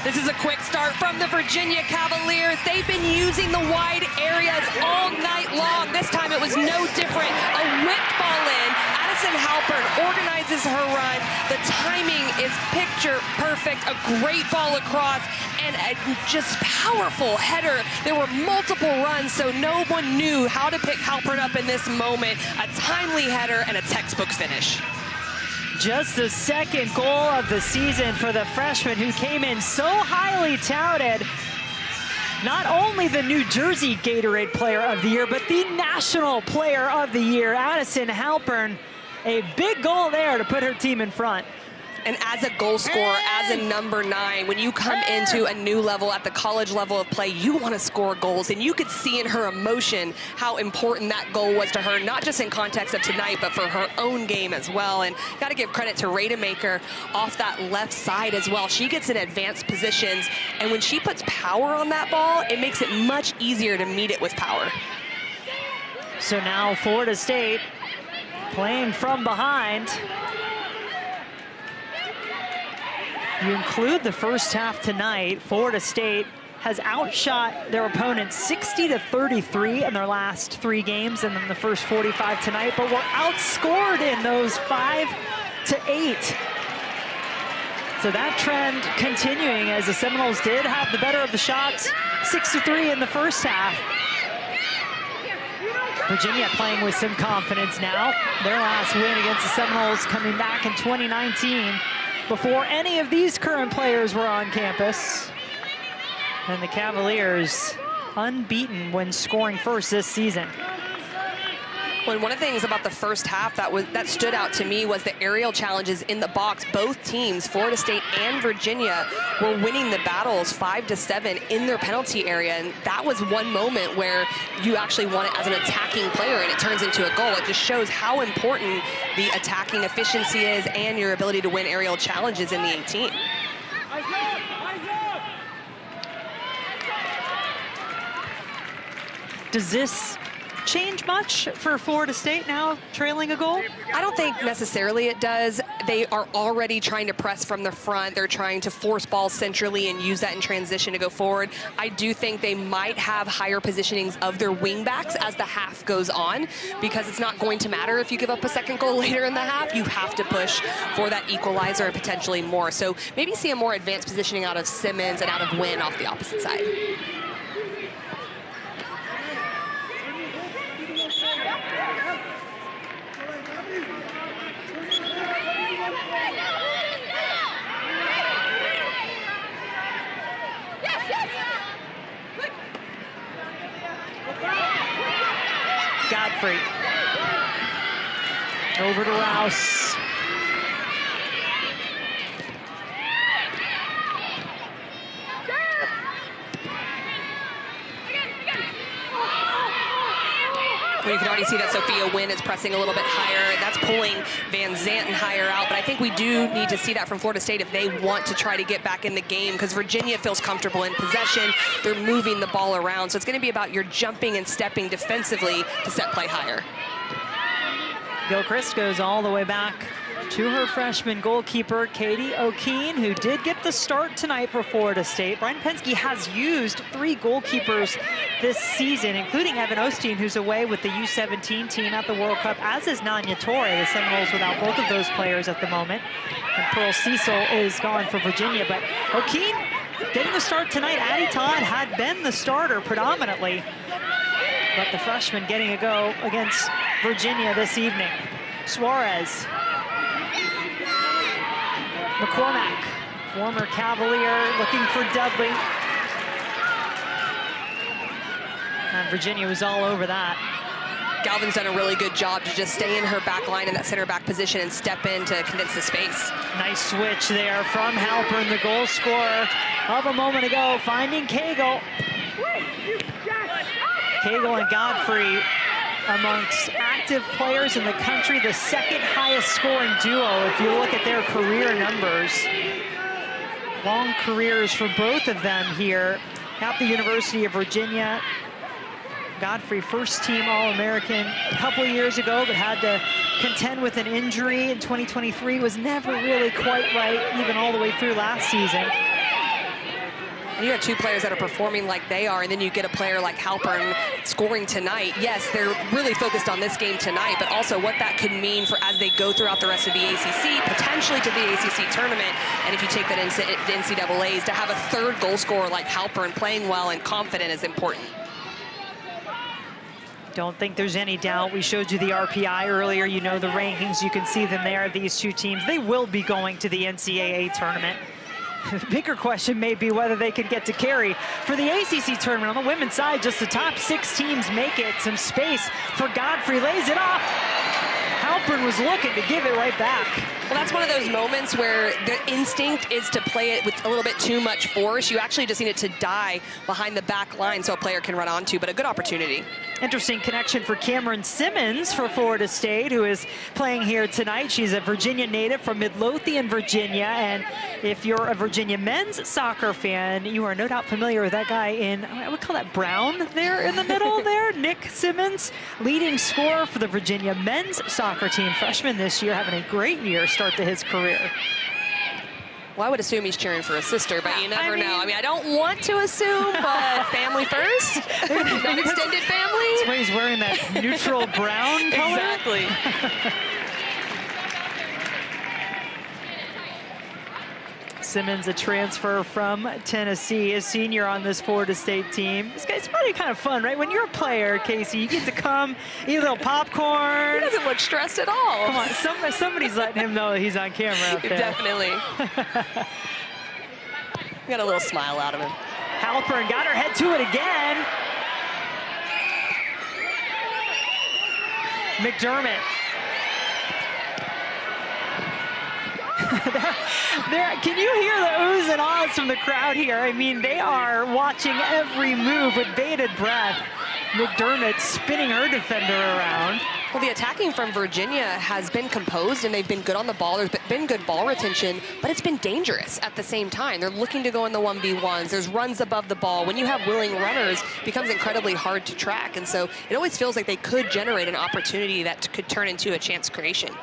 This is a quick start from the Virginia Cavaliers. They've been using the wide areas all night long. This time it was no different. A whipped ball in. Addison Halpern organizes her run. The timing is picture perfect. A great ball across and a just powerful header. There were multiple runs, so no one knew how to pick Halpern up in this moment. A timely header and a textbook finish. Just the second goal of the season for the freshman who came in so highly touted. Not only the New Jersey Gatorade Player of the Year, but the National Player of the Year, Addison Halpern. A big goal there to put her team in front. And as a goal scorer, as a number 9, when you come into a new level at the college level of play, you want to score goals. And you could see in her emotion how important that goal was to her, not just in context of tonight, but for her own game as well. And got to give credit to Rademacher off that left side as well. She gets in advanced positions, and when she puts power on that ball, it makes it much easier to meet it with power. So now Florida State playing from behind. You include the first half tonight, Florida State has outshot their opponents 60-33 in their last 3 games and then the first 45 tonight, but were outscored in those 5-8. So that trend continuing as the Seminoles did have the better of the shots, 6-3 in the first half. Virginia playing with some confidence now. Their last win against the Seminoles coming back in 2019. Before any of these current players were on campus. And the Cavaliers unbeaten when scoring first this season. Well, one of the things about the first half that stood out to me was the aerial challenges in the box. Both teams, Florida State and Virginia, were winning the battles 5-7 in their penalty area. And that was one moment where you actually won it as an attacking player and it turns into a goal. It just shows how important the attacking efficiency is and your ability to win aerial challenges in the 18. Does this change much for Florida State now trailing a goal? I don't think necessarily it does. They are already trying to press from the front. They're trying to force balls centrally and use that in transition to go forward. I do think they might have higher positionings of their wing backs as the half goes on, because it's not going to matter if you give up a second goal later in the half. You have to push for that equalizer and potentially more. So maybe see a more advanced positioning out of Simmons and out of Wynn off the opposite side. Godfrey. Over to Rouse. You can already see that Sophia Wynn is pressing a little bit higher. That's pulling Van Zanten higher out. But I think we do need to see that from Florida State if they want to try to get back in the game, because Virginia feels comfortable in possession. They're moving the ball around. So it's going to be about your jumping and stepping defensively to set play higher. Gilchrist goes all the way back to her freshman goalkeeper, Katie O'Keene, who did get the start tonight for Florida State. Brian Penske has used 3 goalkeepers this season, including Evan Osteen, who's away with the U17 team at the World Cup, as is Nanya Torre. The Seminoles without both of those players at the moment. And Pearl Cecil is gone for Virginia, but O'Keene getting the start tonight. Addie Todd had been the starter predominantly, but the freshman getting a go against Virginia this evening. Suarez. McCormack, former Cavalier, looking for Dudley. And Virginia was all over that. Galvin's done a really good job to just stay in her back line in that center back position and step in to condense the space. Nice switch there from Halpern, the goal scorer of a moment ago, finding Cagle. Cagle and Godfrey amongst active players in the country, the second highest scoring duo if you look at their career numbers. Long careers for both of them here at the University of Virginia. Godfrey, first team All-American a couple years ago, but had to contend with an injury in 2023, was never really quite right, even all the way through last season. And you have two players that are performing like they are, and then you get a player like Halpern scoring tonight. Yes, they're really focused on this game tonight, but also what that could mean for as they go throughout the rest of the ACC, potentially to the ACC tournament. And if you take that into the NCAAs, to have a third goal scorer like Halpern playing well and confident is important. Don't think there's any doubt. We showed you the RPI earlier. You know the rankings. You can see them there. These two teams, they will be going to the NCAA tournament. The bigger question may be whether they could get to Cary. For the ACC tournament on the women's side, just the top 6 teams make it. Some space for Godfrey, lays it off. Halpern was looking to give it right back. Well, that's one of those moments where the instinct is to play it with a little bit too much force. You actually just need it to die behind the back line so a player can run onto, but a good opportunity. Interesting connection for Cameron Simmons for Florida State, who is playing here tonight. She's a Virginia native from Midlothian, Virginia, and if you're a Virginia men's soccer fan, you are no doubt familiar with that guy in, I would call that Brown there in the middle there, Nick Simmons, leading scorer for the Virginia men's soccer team, freshman this year, having a great year start to his career. Well, I would assume he's cheering for his sister, but you never know. I mean, I don't want to assume, but family first. Not extended family. That's why he's wearing that neutral brown color. Exactly. Simmons, a transfer from Tennessee, a senior on this Florida State team. This guy's probably kind of fun, right? When you're a player, Casey, you get to come, eat a little popcorn. He doesn't look stressed at all. Come on, somebody's letting him know that he's on camera up there. Definitely. Got a little smile out of him. Halpern got her head to it again. McDermott. Can you hear the oohs and ahs from the crowd here? I mean, they are watching every move with bated breath. McDermott spinning her defender around. Well, the attacking from Virginia has been composed, and they've been good on the ball. There's been good ball retention, but it's been dangerous at the same time. They're looking to go in the 1v1s. There's runs above the ball. When you have willing runners, it becomes incredibly hard to track. And so it always feels like they could generate an opportunity that could turn into a chance creation.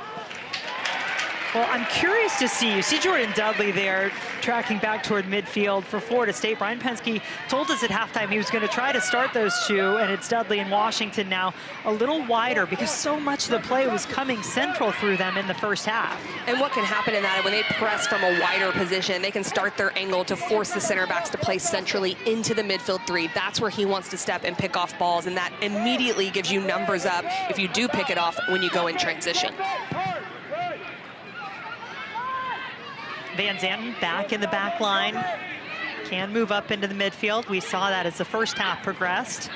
Well, I'm curious to see, you see Jordynn Dudley there tracking back toward midfield for Florida State. Brian Pensky told us at halftime he was going to try to start those two, and it's Dudley and Washington now a little wider because so much of the play was coming central through them in the first half. And what can happen in that, when they press from a wider position, they can start their angle to force the center backs to play centrally into the midfield 3. That's where he wants to step and pick off balls, and that immediately gives you numbers up if you do pick it off when you go in transition. Van Zanten back in the back line, can move up into the midfield. We saw that as the first half progressed.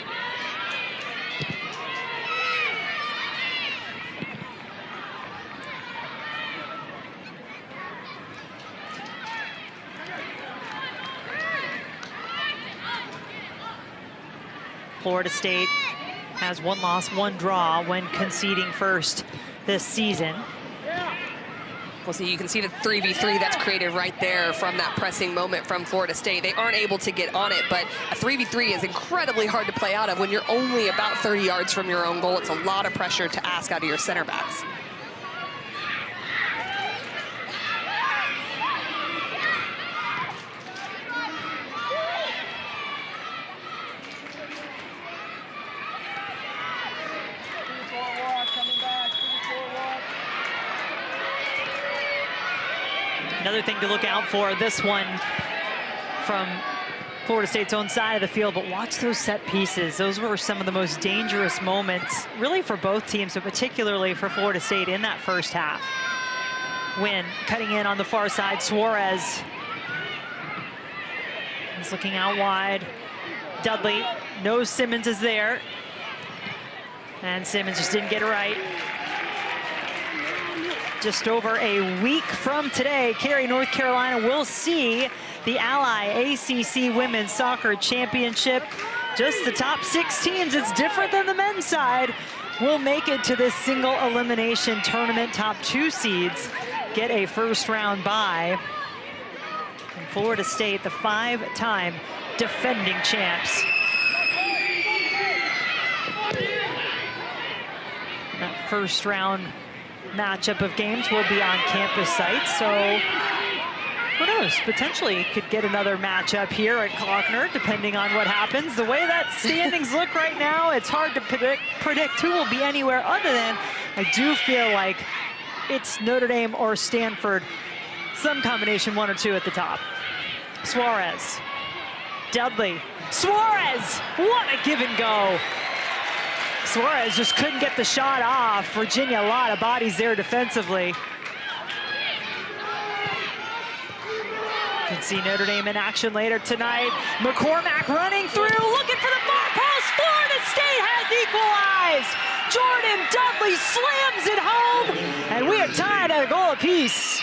Florida State has 1 loss, 1 draw when conceding first this season. Well, see, you can see the 3v3 that's created right there from that pressing moment from Florida State. They aren't able to get on it, but a 3v3 is incredibly hard to play out of when you're only about 30 yards from your own goal. It's a lot of pressure to ask out of your center backs. Another thing to look out for, this one from Florida State's own side of the field, but watch those set pieces. Those were some of the most dangerous moments, really for both teams, but particularly for Florida State in that first half. Wynn cutting in on the far side, Suarez is looking out wide. Dudley knows Simmons is there, and Simmons just didn't get it right. Just over a week from today, Cary, North Carolina will see the Ally ACC Women's Soccer Championship. Just the top 6 teams, it's different than the men's side, will make it to this single elimination tournament. Top 2 seeds get a first round bye. And Florida State, the 5-time defending champs. That first round matchup of games will be on campus sites, so Who knows? Potentially could get another matchup here at Klockner, depending on what happens. The way that standings look right now, it's hard to predict who will be anywhere other than I do feel like it's Notre Dame or Stanford, some combination, one or two at the top. Suarez, Dudley, Suarez, what a give and go. Suarez just couldn't get the shot off. Virginia, a lot of bodies there defensively. You can see Notre Dame in action later tonight. McCormack running through, looking for the far post. Florida State has equalized. Jordynn Dudley slams it home, and we are tied at a goal apiece.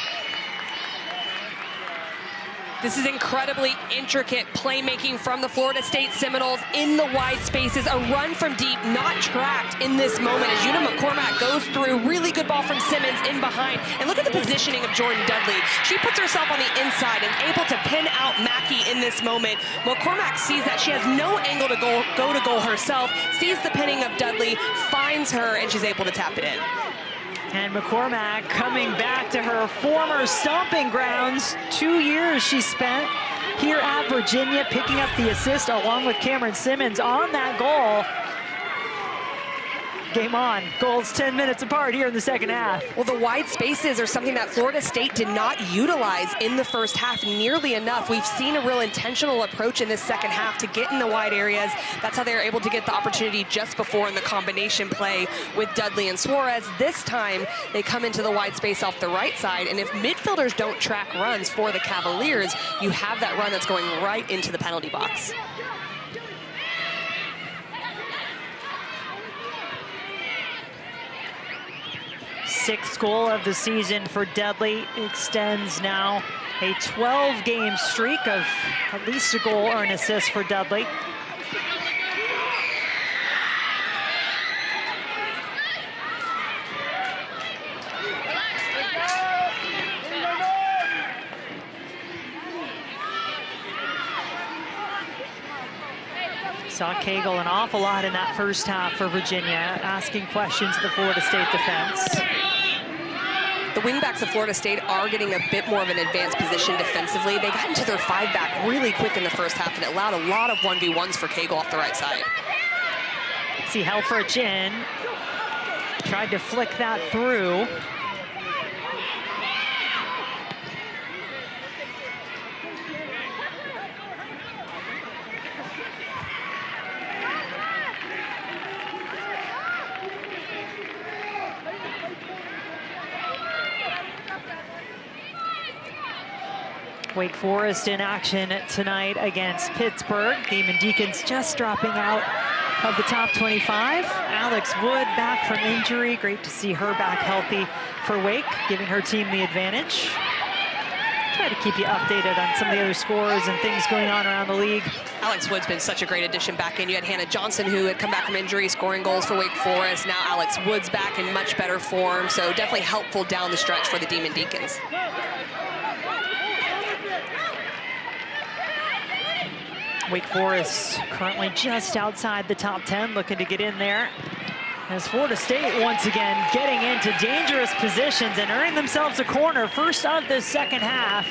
This is incredibly intricate playmaking from the Florida State Seminoles in the wide spaces. A run from deep, not tracked in this moment as Una McCormack goes through. Really good ball from Simmons in behind. And look at the positioning of Jordynn Dudley. She puts herself on the inside and able to pin out Mackey in this moment. McCormack sees that she has no angle to go to goal herself, sees the pinning of Dudley, finds her, and she's able to tap it in. And McCormack coming back to her former stomping grounds. 2 years she spent here at Virginia, picking up the assist along with Cameron Simmons on that goal. Game on. Goals 10 minutes apart here in the second half. Well, the wide spaces are something that Florida State did not utilize in the first half nearly enough. We've seen a real intentional approach in this second half to get in the wide areas. That's how they were able to get the opportunity just before in the combination play with Dudley and Suarez. This time, they come into the wide space off the right side, and if midfielders don't track runs for the Cavaliers, you have that run that's going right into the penalty box. Sixth goal of the season for Dudley extends now a 12-game streak of at least a goal or an assist for Dudley. Saw Cagle an awful lot in that first half for Virginia, asking questions of the Florida State defense. The wingbacks of Florida State are getting a bit more of an advanced position defensively. They got into their five-back really quick in the first half, and it allowed a lot of 1v1s for Cagle off the right side. See Helfrich in, tried to flick that through. Wake Forest in action tonight against Pittsburgh. Demon Deacons just dropping out of the top 25. Alex Wood back from injury. Great to see her back healthy for Wake, giving her team the advantage. Try to keep you updated on some of the other scores and things going on around the league. Alex Wood's been such a great addition back in. You had Hannah Johnson, who had come back from injury, scoring goals for Wake Forest. Now Alex Wood's back in much better form, so definitely helpful down the stretch for the Demon Deacons. Wake Forest currently just outside the top 10, looking to get in there. As Florida State once again getting into dangerous positions and earning themselves a corner, first of the second half.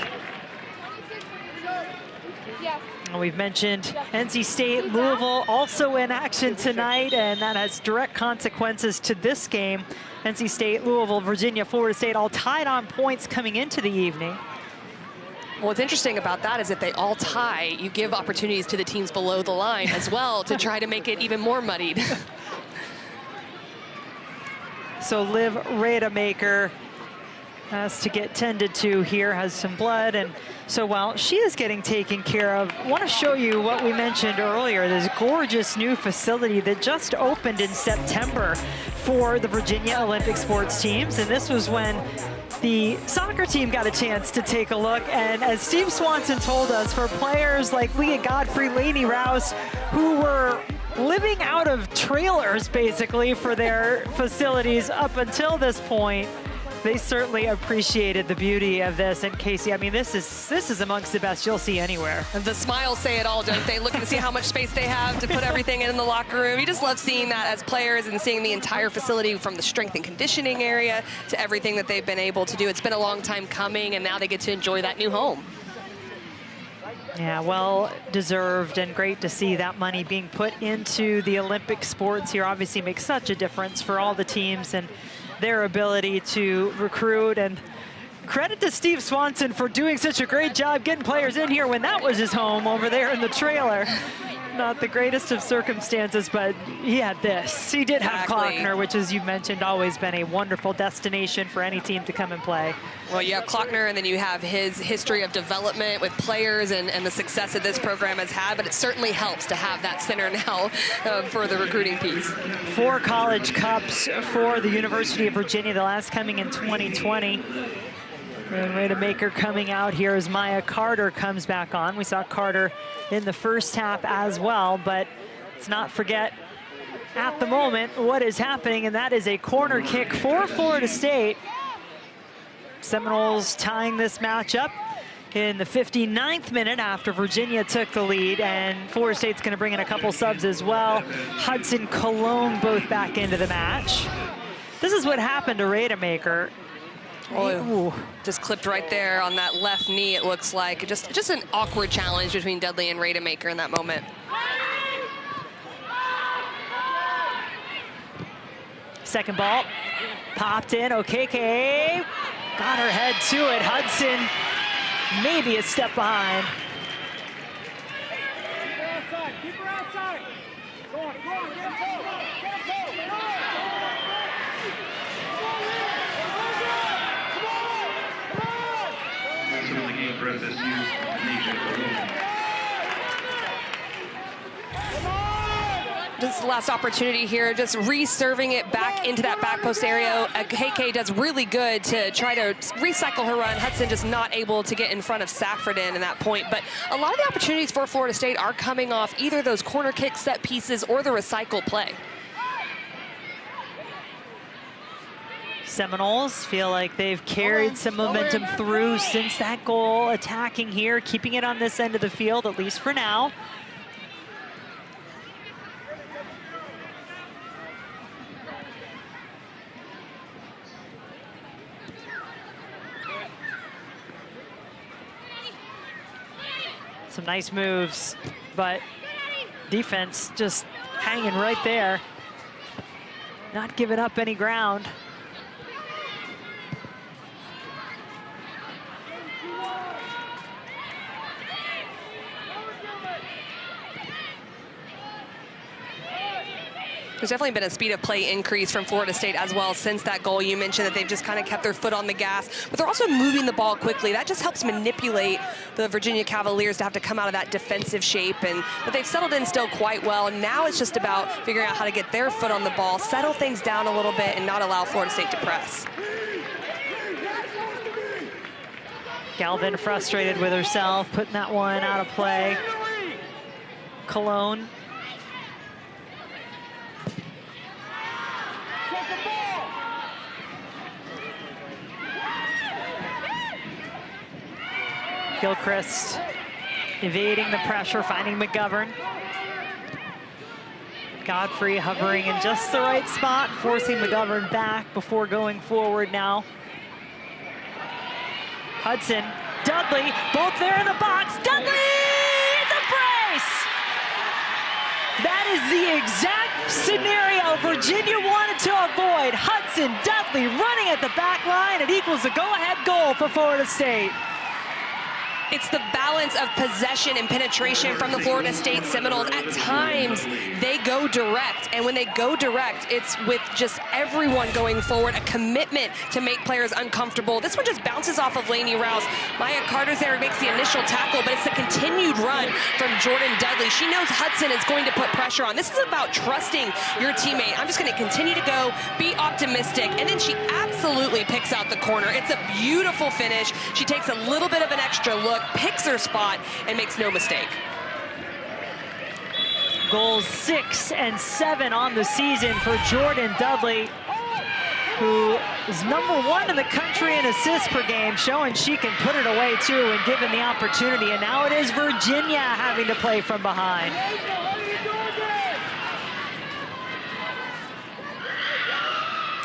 We've mentioned NC State, Louisville also in action tonight, and that has direct consequences to this game. NC State, Louisville, Virginia, Florida State all tied on points coming into the evening. What's interesting about that is if they all tie, you give opportunities to the teams below the line as well to try to make it even more muddied. So Liv Rademacher has to get tended to here, has some blood, and so while she is getting taken care of, I want to show you what we mentioned earlier, this gorgeous new facility that just opened in September for the Virginia Olympic sports teams, and this was when the soccer team got a chance to take a look, and as Steve Swanson told us, for players like Leah Godfrey, Lainey Rouse, who were living out of trailers basically for their facilities up until this point, they certainly appreciated the beauty of this. And Casey, I mean, this is amongst the best you'll see anywhere. And the smiles say it all, don't they? Looking to see how much space they have to put everything in the locker room. You just love seeing that as players and seeing the entire facility from the strength and conditioning area to everything that they've been able to do. It's been a long time coming, and now they get to enjoy that new home. Yeah, well deserved, and great to see that money being put into the Olympic sports here. Obviously makes such a difference for all the teams and their ability to recruit. And credit to Steve Swanson for doing such a great job getting players in here when that was his home over there in the trailer. Not the greatest of circumstances, but he had this. He did have Klockner, which, as you mentioned, always been a wonderful destination for any team to come and play. Well, you have Klockner, and then you have his history of development with players and the success that this program has had, but it certainly helps to have that center now for the recruiting piece. 4 college cups for the University of Virginia, the last coming in 2020. And Rademacher coming out here as Maya Carter comes back on. We saw Carter in the first half as well, but let's not forget at the moment what is happening, and that is a corner kick for Florida State. Seminoles tying this match up in the 59th minute after Virginia took the lead, and Florida State's going to bring in a couple subs as well. Hudson, Cologne both back into the match. This is what happened to Rademacher. Oh, just clipped right there on that left knee, it looks like. Just an awkward challenge between Dudley and Rademacher in that moment. Second ball, popped in, Okeke. Got her head to it, Hudson maybe a step behind. Keep her outside. Go on, get This is the last opportunity here, just reserving it back into that back post area. KK does really good to try to recycle her run. Hudson just not able to get in front of Safford in that point. But a lot of the opportunities for Florida State are coming off either those corner kick set pieces or the recycled play. Seminoles feel like they've carried some momentum through since that goal, attacking here, keeping it on this end of the field, at least for now. Some nice moves, but defense just hanging right there, not giving up any ground. There's definitely been a speed of play increase from Florida State as well since that goal. You mentioned that they've just kind of kept their foot on the gas, but they're also moving the ball quickly. That just helps manipulate the Virginia Cavaliers to have to come out of that defensive shape, but they've settled in still quite well. Now it's just about figuring out how to get their foot on the ball, settle things down a little bit, and not allow Florida State to press. Galvin frustrated with herself, putting that one out of play. Cologne. Gilchrist evading the pressure, finding McGovern. Godfrey hovering in just the right spot, forcing McGovern back before going forward now. Hudson, Dudley, both there in the box. Dudley! It's a brace! That is the exact scenario Virginia wanted to avoid. Hudson, Dudley running at the back line. It equals a go-ahead goal for Florida State. It's the balance of possession and penetration from the Florida State Seminoles. At times, they go direct, and when they go direct, it's with just everyone going forward, a commitment to make players uncomfortable. This one just bounces off of Lainey Rouse. Maya Carter's there, makes the initial tackle, but it's the continued run from Jordynn Dudley. She knows Hudson is going to put pressure on. This is about trusting your teammate. I'm just going to continue to go, be optimistic, and then she absolutely picks out the corner. It's a beautiful finish. She takes a little bit of an extra look, picks her spot, and makes no mistake. Goals 6 and 7 on the season for Jordynn Dudley, who is #1 in the country in assists per game, showing she can put it away too when given the opportunity. And now it is Virginia having to play from behind.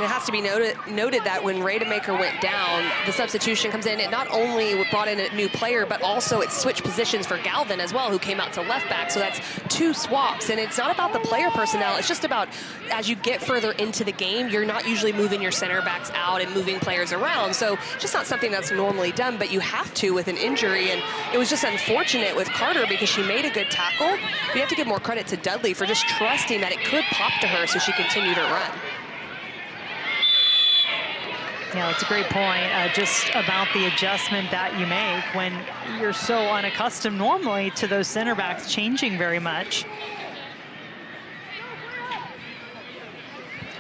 It has to be noted that when Rademacher went down, the substitution comes in. It not only brought in a new player, but also it switched positions for Galvin as well, who came out to left back. So that's 2 swaps. And it's not about the player personnel. It's just about as you get further into the game, you're not usually moving your center backs out and moving players around. So just not something that's normally done, but you have to with an injury. And it was just unfortunate with Carter because she made a good tackle. But you have to give more credit to Dudley for just trusting that it could pop to her so she continued to run. Yeah, that's a great point, just about the adjustment that you make when you're so unaccustomed normally to those center backs changing very much.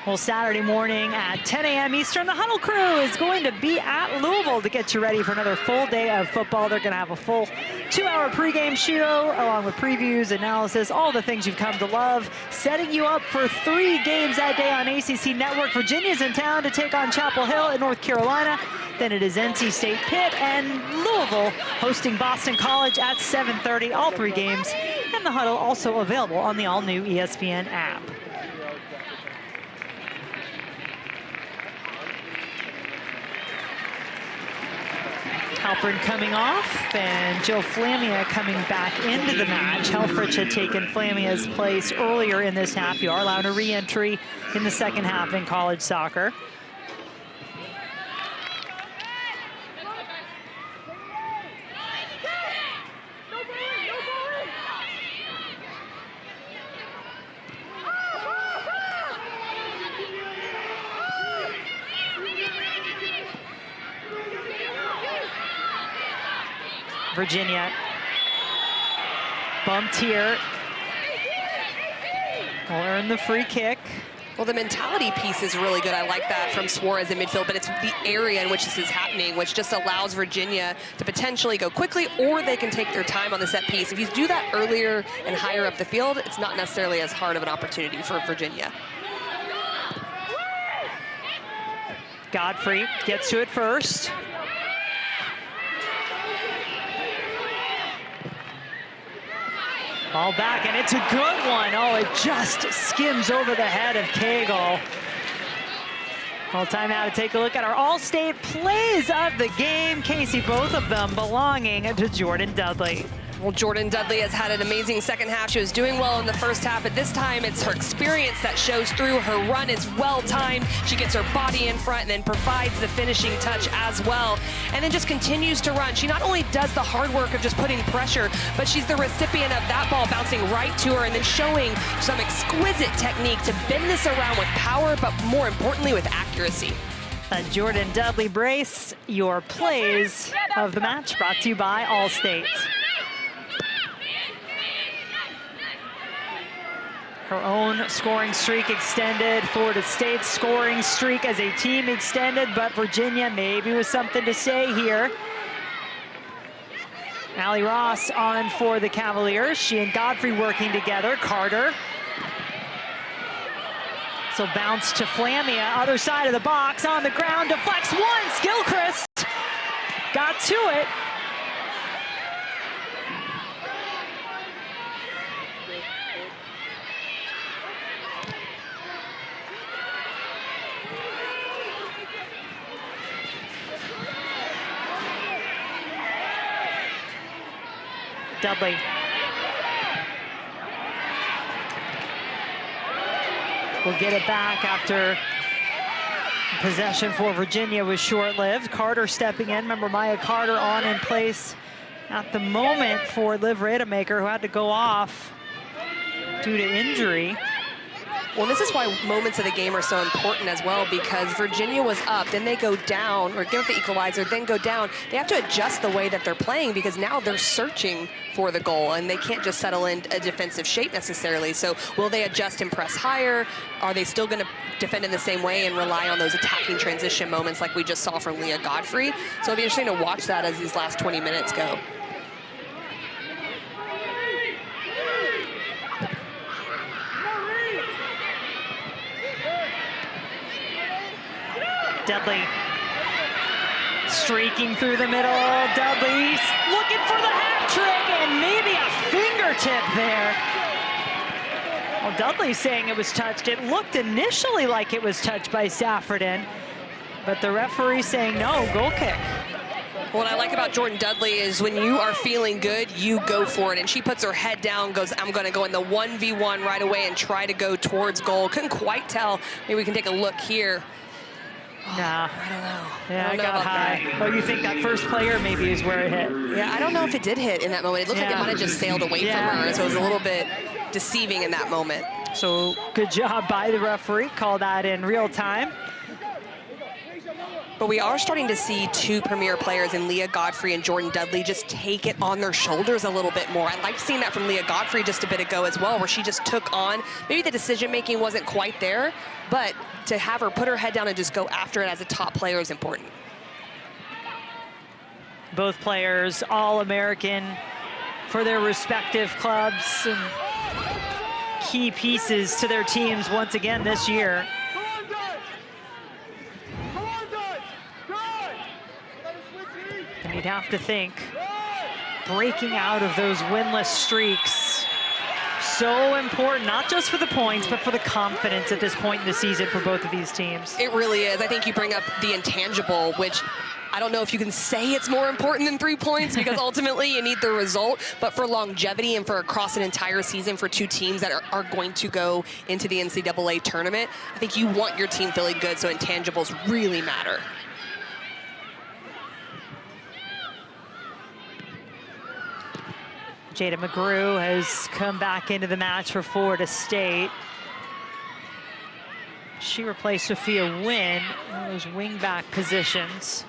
Well, Saturday morning at 10 a.m. Eastern, the Huddle crew is going to be at Louisville to get you ready for another full day of football. They're going to have a full 2-hour pregame show along with previews, analysis, all the things you've come to love, setting you up for 3 games that day on ACC Network. Virginia's in town to take on Chapel Hill in North Carolina. Then it is NC State Pitt and Louisville hosting Boston College at 7:30, all 3 games. And the Huddle also available on the all-new ESPN app. Halpern coming off, and Joe Flamia coming back into the match. Helfrich had taken Flamia's place earlier in this half. You are allowed a re-entry in the second half in college soccer. Virginia bumped here. Will earn the free kick. Well, the mentality piece is really good. I like that from Suarez in midfield, but it's the area in which this is happening, which just allows Virginia to potentially go quickly, or they can take their time on the set piece. If you do that earlier and higher up the field, it's not necessarily as hard of an opportunity for Virginia. Godfrey gets to it first. Ball back, and it's a good one. Oh, it just skims over the head of Cagle. Well, time now to take a look at our all-state plays of the game. Casey, both of them belonging to Jordynn Dudley. Well, Jordynn Dudley has had an amazing second half. She was doing well in the first half, but this time it's her experience that shows through. Her run is well-timed. She gets her body in front and then provides the finishing touch as well. And then just continues to run. She not only does the hard work of just putting pressure, but she's the recipient of that ball bouncing right to her and then showing some exquisite technique to bend this around with power, but more importantly with accuracy. A Jordynn Dudley brace, your plays of the match brought to you by Allstate. Her own scoring streak extended. Florida State's scoring streak as a team extended, but Virginia maybe with something to say here. Allie Ross on for the Cavaliers. She and Godfrey working together. Carter. So bounce to Flamia, other side of the box, on the ground, deflects one. Gilchrist got to it. Dudley. Will get it back after possession for Virginia was short-lived. Carter stepping in. Remember, Maya Carter on in place at the moment for Liv Rademacher, who had to go off due to injury. Well, this is why moments of the game are so important as well, because Virginia was up, then they go down, or give up the equalizer, then go down. They have to adjust the way that they're playing because now they're searching for the goal, and they can't just settle in a defensive shape necessarily. So will they adjust and press higher? Are they still going to defend in the same way and rely on those attacking transition moments like we just saw from Leah Godfrey? So it'll be interesting to watch that as these last 20 minutes go. Dudley streaking through the middle. Dudley looking for the hat trick and maybe a fingertip there. Well, Dudley's saying it was touched. It looked initially like it was touched by Saffredin, but the referee saying no, goal kick. What I like about Jordynn Dudley is when you are feeling good, you go for it. And she puts her head down, goes, I'm going to go in the 1v1 right away and try to go towards goal. Couldn't quite tell. Maybe we can take a look here. Nah. I don't know. Yeah, I it don't know got about high. that. Oh, you think that first player maybe is where it hit? Yeah, I don't know if it did hit in that moment. It looked like it might have just sailed away from her, so it was a little bit deceiving in that moment. So good job by the referee. Call that in real time. But we are starting to see two premier players in Leah Godfrey and Jordynn Dudley just take it on their shoulders a little bit more. I liked seeing that from Leah Godfrey just a bit ago as well, where she just took on, maybe the decision-making wasn't quite there, but to have her put her head down and just go after it as a top player is important. Both players All-American for their respective clubs and key pieces to their teams once again this year. And you'd have to think breaking out of those winless streaks, so important, not just for the points, but for the confidence at this point in the season for both of these teams. It really is. I think you bring up the intangible, which I don't know if you can say it's more important than 3 points because ultimately you need the result, but for longevity and for across an entire season for two teams that are going to go into the NCAA tournament, I think you want your team feeling good, so intangibles really matter. Jada McGrew has come back into the match for Florida State. She replaced Sophia Wynn in those wing-back positions.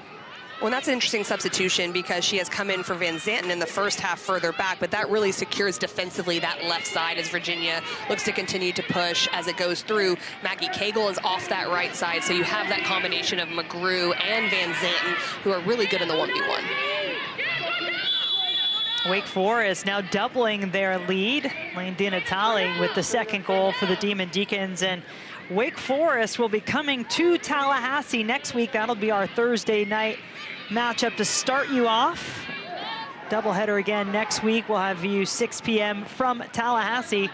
Well, that's an interesting substitution because she has come in for Van Zanten in the first half further back, but that really secures defensively that left side as Virginia looks to continue to push as it goes through. Maggie Cagle is off that right side, so you have that combination of McGrew and Van Zanten who are really good in the 1v1. Wake Forest now doubling their lead. Lane DiNatale with the second goal for the Demon Deacons, and Wake Forest will be coming to Tallahassee next week. That'll be our Thursday night matchup to start you off. Doubleheader again next week. We'll have you 6 p.m. from Tallahassee.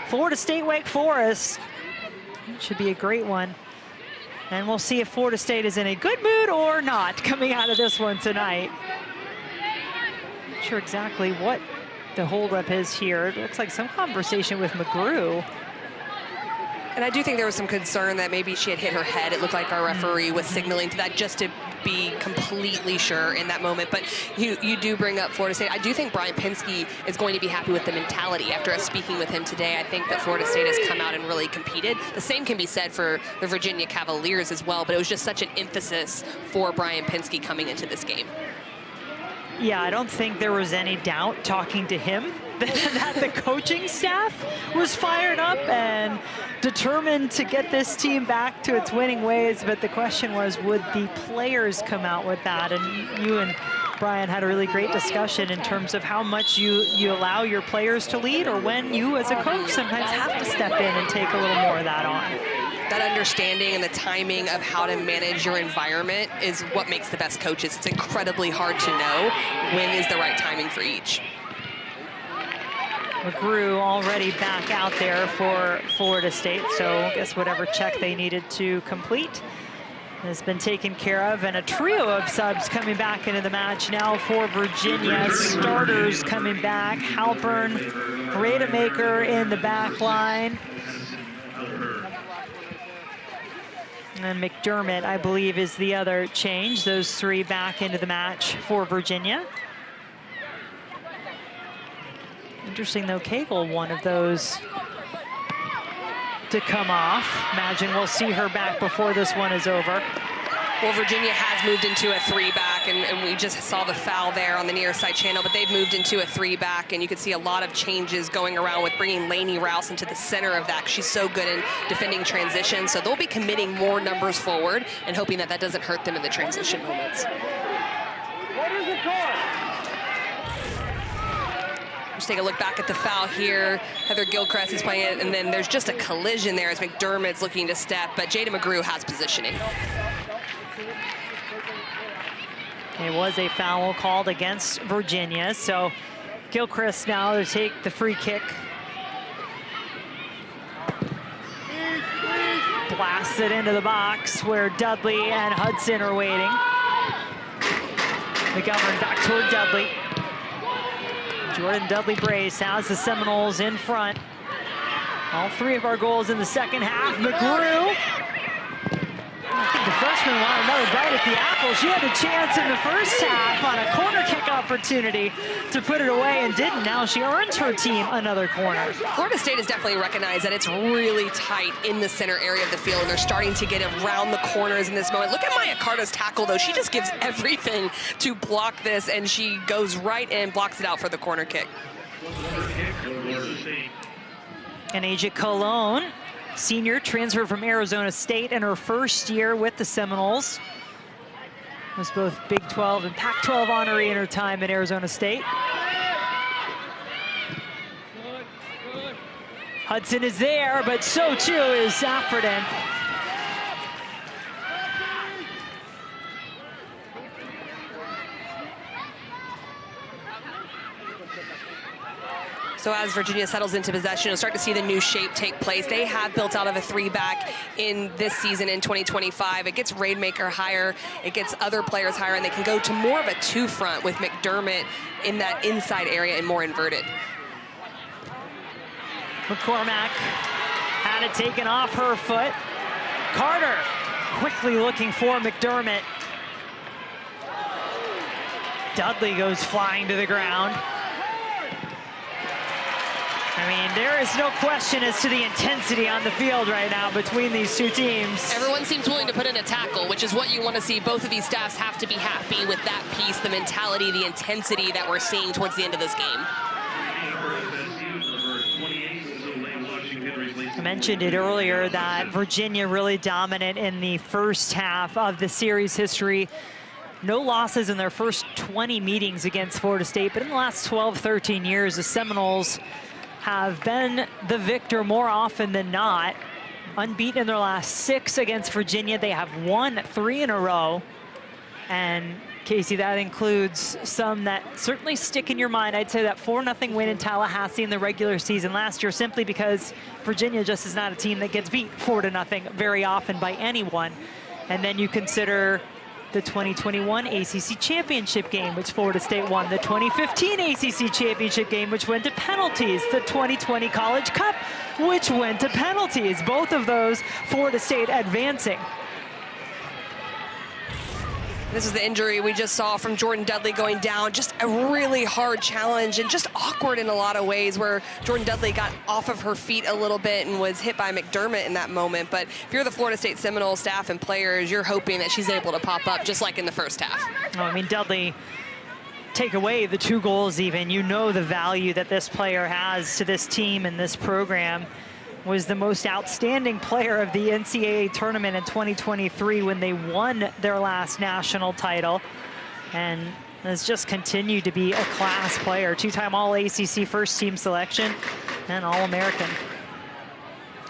Florida State, Wake Forest. It should be a great one. And we'll see if Florida State is in a good mood or not coming out of this one tonight. Not sure exactly what the holdup is here. It looks like some conversation with McGrew. And I do think there was some concern that maybe she had hit her head. It looked like our referee was signaling to that just to be completely sure in that moment. But you do bring up Florida State. I do think Brian Pinsky is going to be happy with the mentality. After us speaking with him today, I think that Florida State has come out and really competed. The same can be said for the Virginia Cavaliers as well, but it was just such an emphasis for Brian Pinsky coming into this game. Yeah, I don't think there was any doubt talking to him that the coaching staff was fired up and determined to get this team back to its winning ways. But the question was, would the players come out with that? And you and Brian had a really great discussion in terms of how much you allow your players to lead, or when you as a coach sometimes have to step in and take a little more of that on. That understanding and the timing of how to manage your environment is what makes the best coaches. It's incredibly hard to know when is the right timing for each. McGrew already back out there for Florida State, so I guess whatever check they needed to complete has been taken care of. And a trio of subs coming back into the match now for Virginia. Starters coming back, Halpern, Rademacher in the back line. And McDermott, I believe, is the other change. Those three back into the match for Virginia. Interesting, though, Cagle, one of those to come off. Imagine we'll see her back before this one is over. Well, Virginia has moved into a 3-back, and we just saw the foul there on the near side channel, but they've moved into a 3-back, and you can see a lot of changes going around with bringing Lainey Rouse into the center of that. She's so good in defending transition, so they'll be committing more numbers forward and hoping that that doesn't hurt them in the transition moments. What is the call? Just take a look back at the foul here. Heather Gilchrist is playing it, and then there's just a collision there as McDermott's looking to step, but Jada McGrew has positioning. It was a foul called against Virginia, so Gilchrist now to take the free kick. Blasts it into the box where Dudley and Hudson are waiting. McGovern back toward Dudley. Jordynn Dudley brace has the Seminoles in front. All 3 of our goals in the second half. McGrew. I think the freshman wanted another bite at the apple. She had a chance in the first half on a corner kick opportunity to put it away and didn't. Now she earns her team another corner. Florida State has definitely recognized that it's really tight in the center area of the field, and they're starting to get around the corners in this moment. Look at Maya Carter's tackle, though. She just gives everything to block this, and she goes right in, blocks it out for the corner kick. And Asia Colon, senior, transferred from Arizona State in her first year with the Seminoles. Was both Big 12 and Pac-12 honoree in her time at Arizona State. Hudson is there, but so too is Saffredin. So as Virginia settles into possession, you'll start to see the new shape take place. They have built out of a 3-back in this season in 2025. It gets Raidmaker higher, it gets other players higher, and they can go to more of a 2-front with McDermott in that inside area and more inverted. McCormack had it taken off her foot. Carter quickly looking for McDermott. Dudley goes flying to the ground. I mean, there is no question as to the intensity on the field right now between these two teams. Everyone seems willing to put in a tackle, which is what you want to see. Both of these staffs have to be happy with that piece, the mentality, the intensity that we're seeing towards the end of this game. I mentioned it earlier that Virginia really dominant in the first half of the series history. No losses in their first 20 meetings against Florida State, but in the last 12, 13 years, the Seminoles have been the victor more often than not. Unbeaten in their last 6 against Virginia. They have won 3 in a row. And Casey, that includes some that certainly stick in your mind. I'd say that 4-0 win in Tallahassee in the regular season last year, simply because Virginia just is not a team that gets beat 4-0 very often by anyone. And then you consider the 2021 ACC Championship game, which Florida State won. The 2015 ACC Championship game, which went to penalties. The 2020 College Cup, which went to penalties. Both of those, Florida State advancing. This is the injury we just saw from Jordynn Dudley going down. Just a really hard challenge and just awkward in a lot of ways, where Jordynn Dudley got off of her feet a little bit and was hit by McDermott in that moment. But if you're the Florida State Seminoles staff and players, you're hoping that she's able to pop up just like in the first half. Oh, I mean, Dudley, take away the 2 goals even, you know the value that this player has to this team and this program. Was the most outstanding player of the NCAA tournament in 2023 when they won their last national title, and has just continued to be a class player. 2-time All-ACC first team selection and All-American.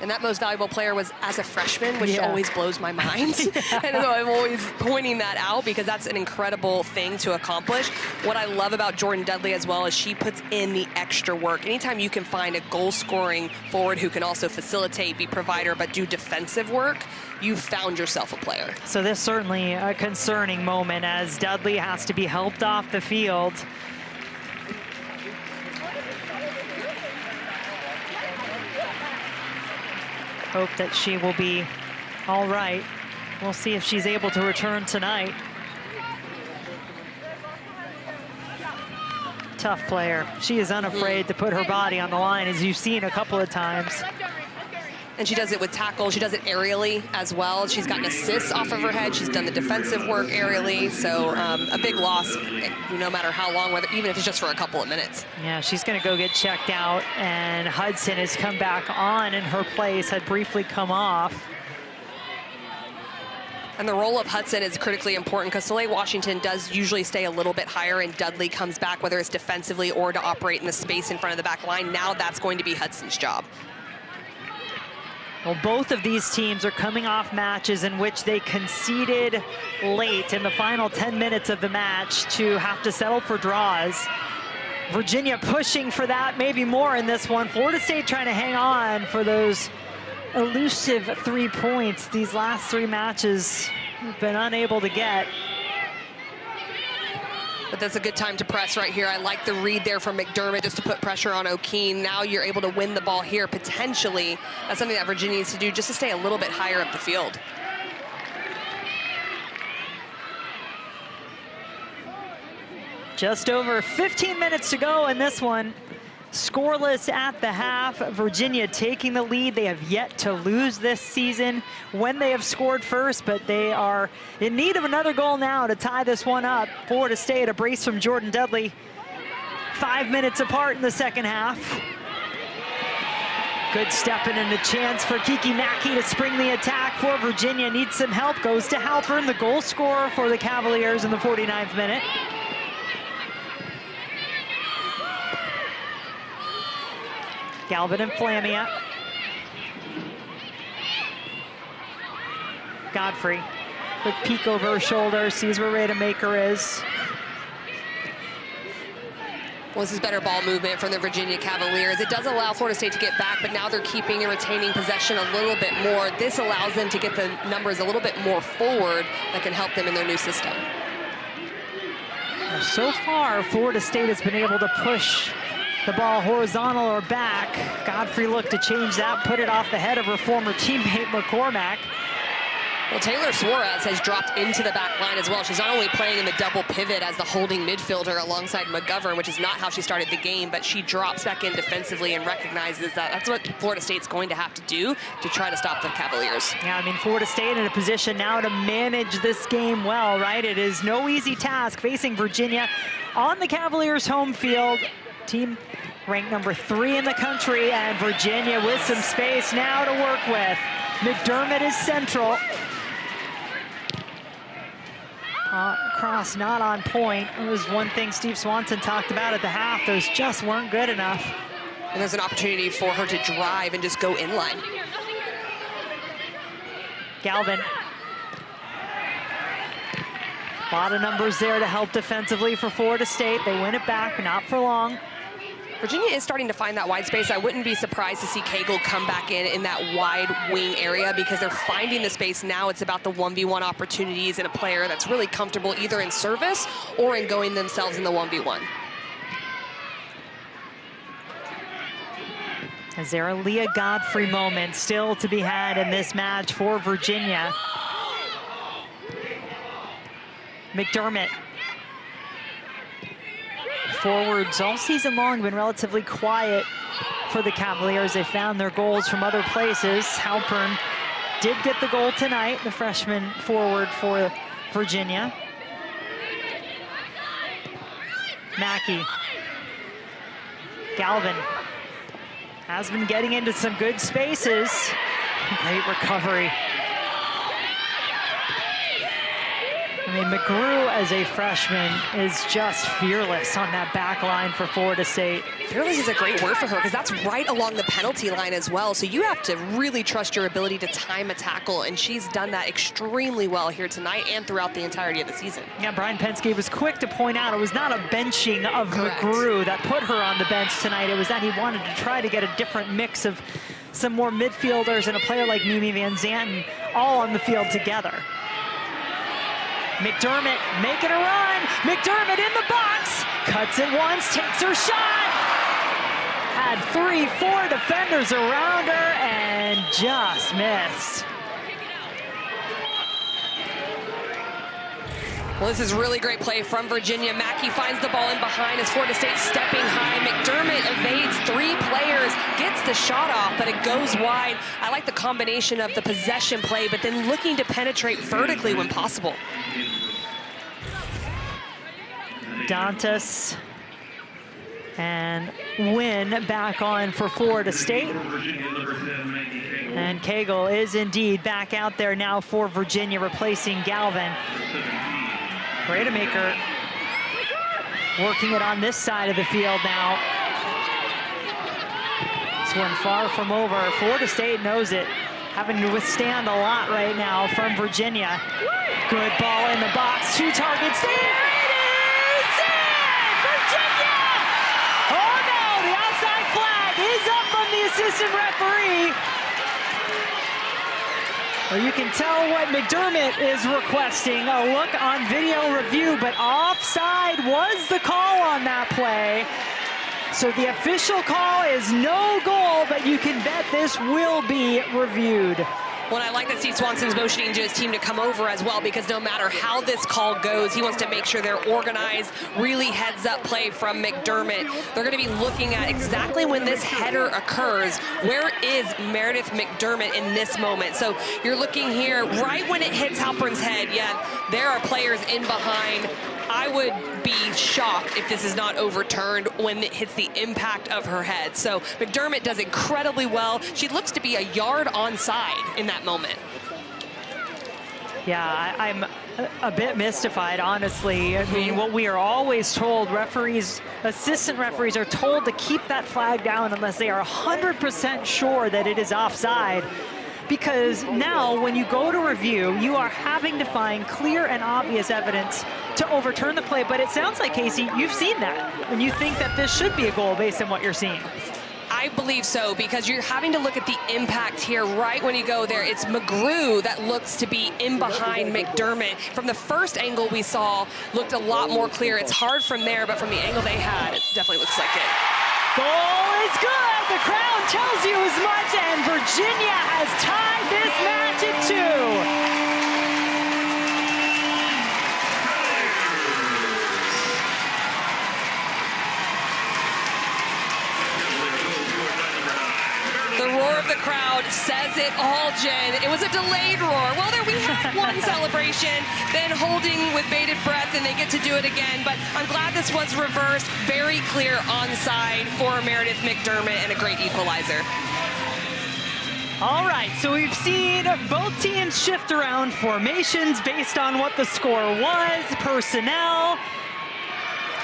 And that most valuable player was as a freshman, which always blows my mind. And so I'm always pointing that out because that's an incredible thing to accomplish. What I love about Jordynn Dudley as well is she puts in the extra work. Anytime you can find a goal-scoring forward who can also facilitate, be provider, but do defensive work, you've found yourself a player. So this is certainly a concerning moment as Dudley has to be helped off the field. Hope that she will be all right. We'll see if she's able to return tonight. Tough player. She is unafraid to put her body on the line, as you've seen a couple of times. And she does it with tackle. She does it aerially as well. She's gotten assists off of her head. She's done the defensive work aerially. So a big loss, no matter how long, whether even if it's just for a couple of minutes. Yeah, she's going to go get checked out. And Hudson has come back on in her place, had briefly come off. And the role of Hudson is critically important because Soleil Washington does usually stay a little bit higher, and Dudley comes back, whether it's defensively or to operate in the space in front of the back line. Now that's going to be Hudson's job. Well, both of these teams are coming off matches in which they conceded late in the final 10 minutes of the match to have to settle for draws. Virginia pushing for that, maybe more in this one. Florida State trying to hang on for those elusive 3 points these last 3 matches we've been unable to get. But that's a good time to press right here. I like the read there from McDermott just to put pressure on O'Keen. Now you're able to win the ball here, potentially. That's something that Virginia needs to do just to stay a little bit higher up the field. Just over 15 minutes to go in this one. Scoreless at the half. Virginia taking the lead. They have yet to lose this season when they have scored first, but they are in need of another goal now to tie this one up. Florida State, a brace from Jordynn Dudley. 5 minutes apart in the second half. Good stepping and a chance for Kiki Mackey to spring the attack for Virginia. Needs some help, goes to Halpern, the goal scorer for the Cavaliers in the 49th minute. Galvin and Flamia. Godfrey, quick peek over her shoulder, sees where Rademacher is. Well, this is better ball movement from the Virginia Cavaliers. It does allow Florida State to get back, but now they're keeping and retaining possession a little bit more. This allows them to get the numbers a little bit more forward that can help them in their new system. So far, Florida State has been able to push the ball horizontal or back. Godfrey looked to change that, put it off the head of her former teammate McCormack. Well, Taylor Suarez has dropped into the back line as well. She's not only playing in the double pivot as the holding midfielder alongside McGovern, which is not how she started the game, but she drops back in defensively and recognizes that that's what Florida State's going to have to do to try to stop the Cavaliers. Yeah, I mean, Florida State in a position now to manage this game well, right? It is no easy task facing Virginia on the Cavaliers' home field. Team ranked number 3 in the country, and Virginia with some space now to work with. McDermott is central. Cross not on point. It was one thing Steve Swanson talked about at the half. Those just weren't good enough. And there's an opportunity for her to drive and just go inline. Galvin. A lot of numbers there to help defensively for Florida State. They win it back, not for long. Virginia is starting to find that wide space. I wouldn't be surprised to see Cagle come back in that wide wing area because they're finding the space now. It's about the 1v1 opportunities and a player that's really comfortable either in service or in going themselves in the 1v1. Is there a Leah Godfrey moment still to be had in this match for Virginia? McDermott. Forwards all season long been relatively quiet for the Cavaliers. They found their goals from other places. Halpern did get the goal tonight, the freshman forward for Virginia. Mackey. Galvin has been getting into some good spaces. Great recovery. I mean, McGrew as a freshman is just fearless on that back line for Florida State. Fearless is a great word for her because that's right along the penalty line as well. So you have to really trust your ability to time a tackle, and she's done that extremely well here tonight and throughout the entirety of the season. Yeah, Brian Penske was quick to point out it was not a benching of Correct. McGrew that put her on the bench tonight. It was that he wanted to try to get a different mix of some more midfielders and a player like Mimi Van Zanten all on the field together. McDermott making a run. McDermott in the box. Cuts it once, takes her shot. Had 3-4 defenders around her and just missed. Well, this is really great play from Virginia. Mackey finds the ball in behind as Florida State stepping high. McDermott evades 3 players, gets the shot off, but it goes wide. I like the combination of the possession play, but then looking to penetrate vertically when possible. Dantas and Wynn back on for Florida State. And Cagle is indeed back out there now for Virginia, replacing Galvin. Rademacher working it on this side of the field now. This one far from over. Florida State knows it, having to withstand a lot right now from Virginia. Good ball in the box, 2 targets there. It is in! Virginia! Oh no, the outside flag is up from the assistant referee. Well, you can tell what McDermott is requesting, a look on video review, but offside was the call on that play. So the official call is no goal, but you can bet this will be reviewed. Well, I like that Steve Swanson's motioning to his team to come over as well, because no matter how this call goes, he wants to make sure they're organized, really heads-up play from McDermott. They're going to be looking at exactly when this header occurs, where is Meredith McDermott in this moment? So you're looking here, right when it hits Halpern's head, yeah, there are players in behind. I would be shocked if this is not overturned when it hits the impact of her head. So McDermott does incredibly well. She looks to be a yard onside in that moment. Yeah, I'm a bit mystified, honestly. I mean, what we are always told, referees, assistant referees are told to keep that flag down unless they are 100% sure that it is offside. Because now when you go to review, you are having to find clear and obvious evidence to overturn the play. But it sounds like, Casey, you've seen that, and you think that this should be a goal based on what you're seeing. I believe so, because you're having to look at the impact here right when you go there. It's McGrew that looks to be in behind McDermott. From the first angle we saw, looked a lot more clear. It's hard from there, but from the angle they had, it definitely looks like it. Goal is good. The crowd tells you as much, and Virginia has tied this match at 2. The roar of the crowd says it all, Jen. It was a delayed roar. Well, there we had one celebration, then holding with bated breath, and they get to do it again. But I'm glad this was reversed. Very clear onside for Meredith McDermott, and a great equalizer. All right, so we've seen both teams shift around formations based on what the score was, personnel.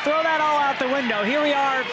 Throw that all out the window. Here we are,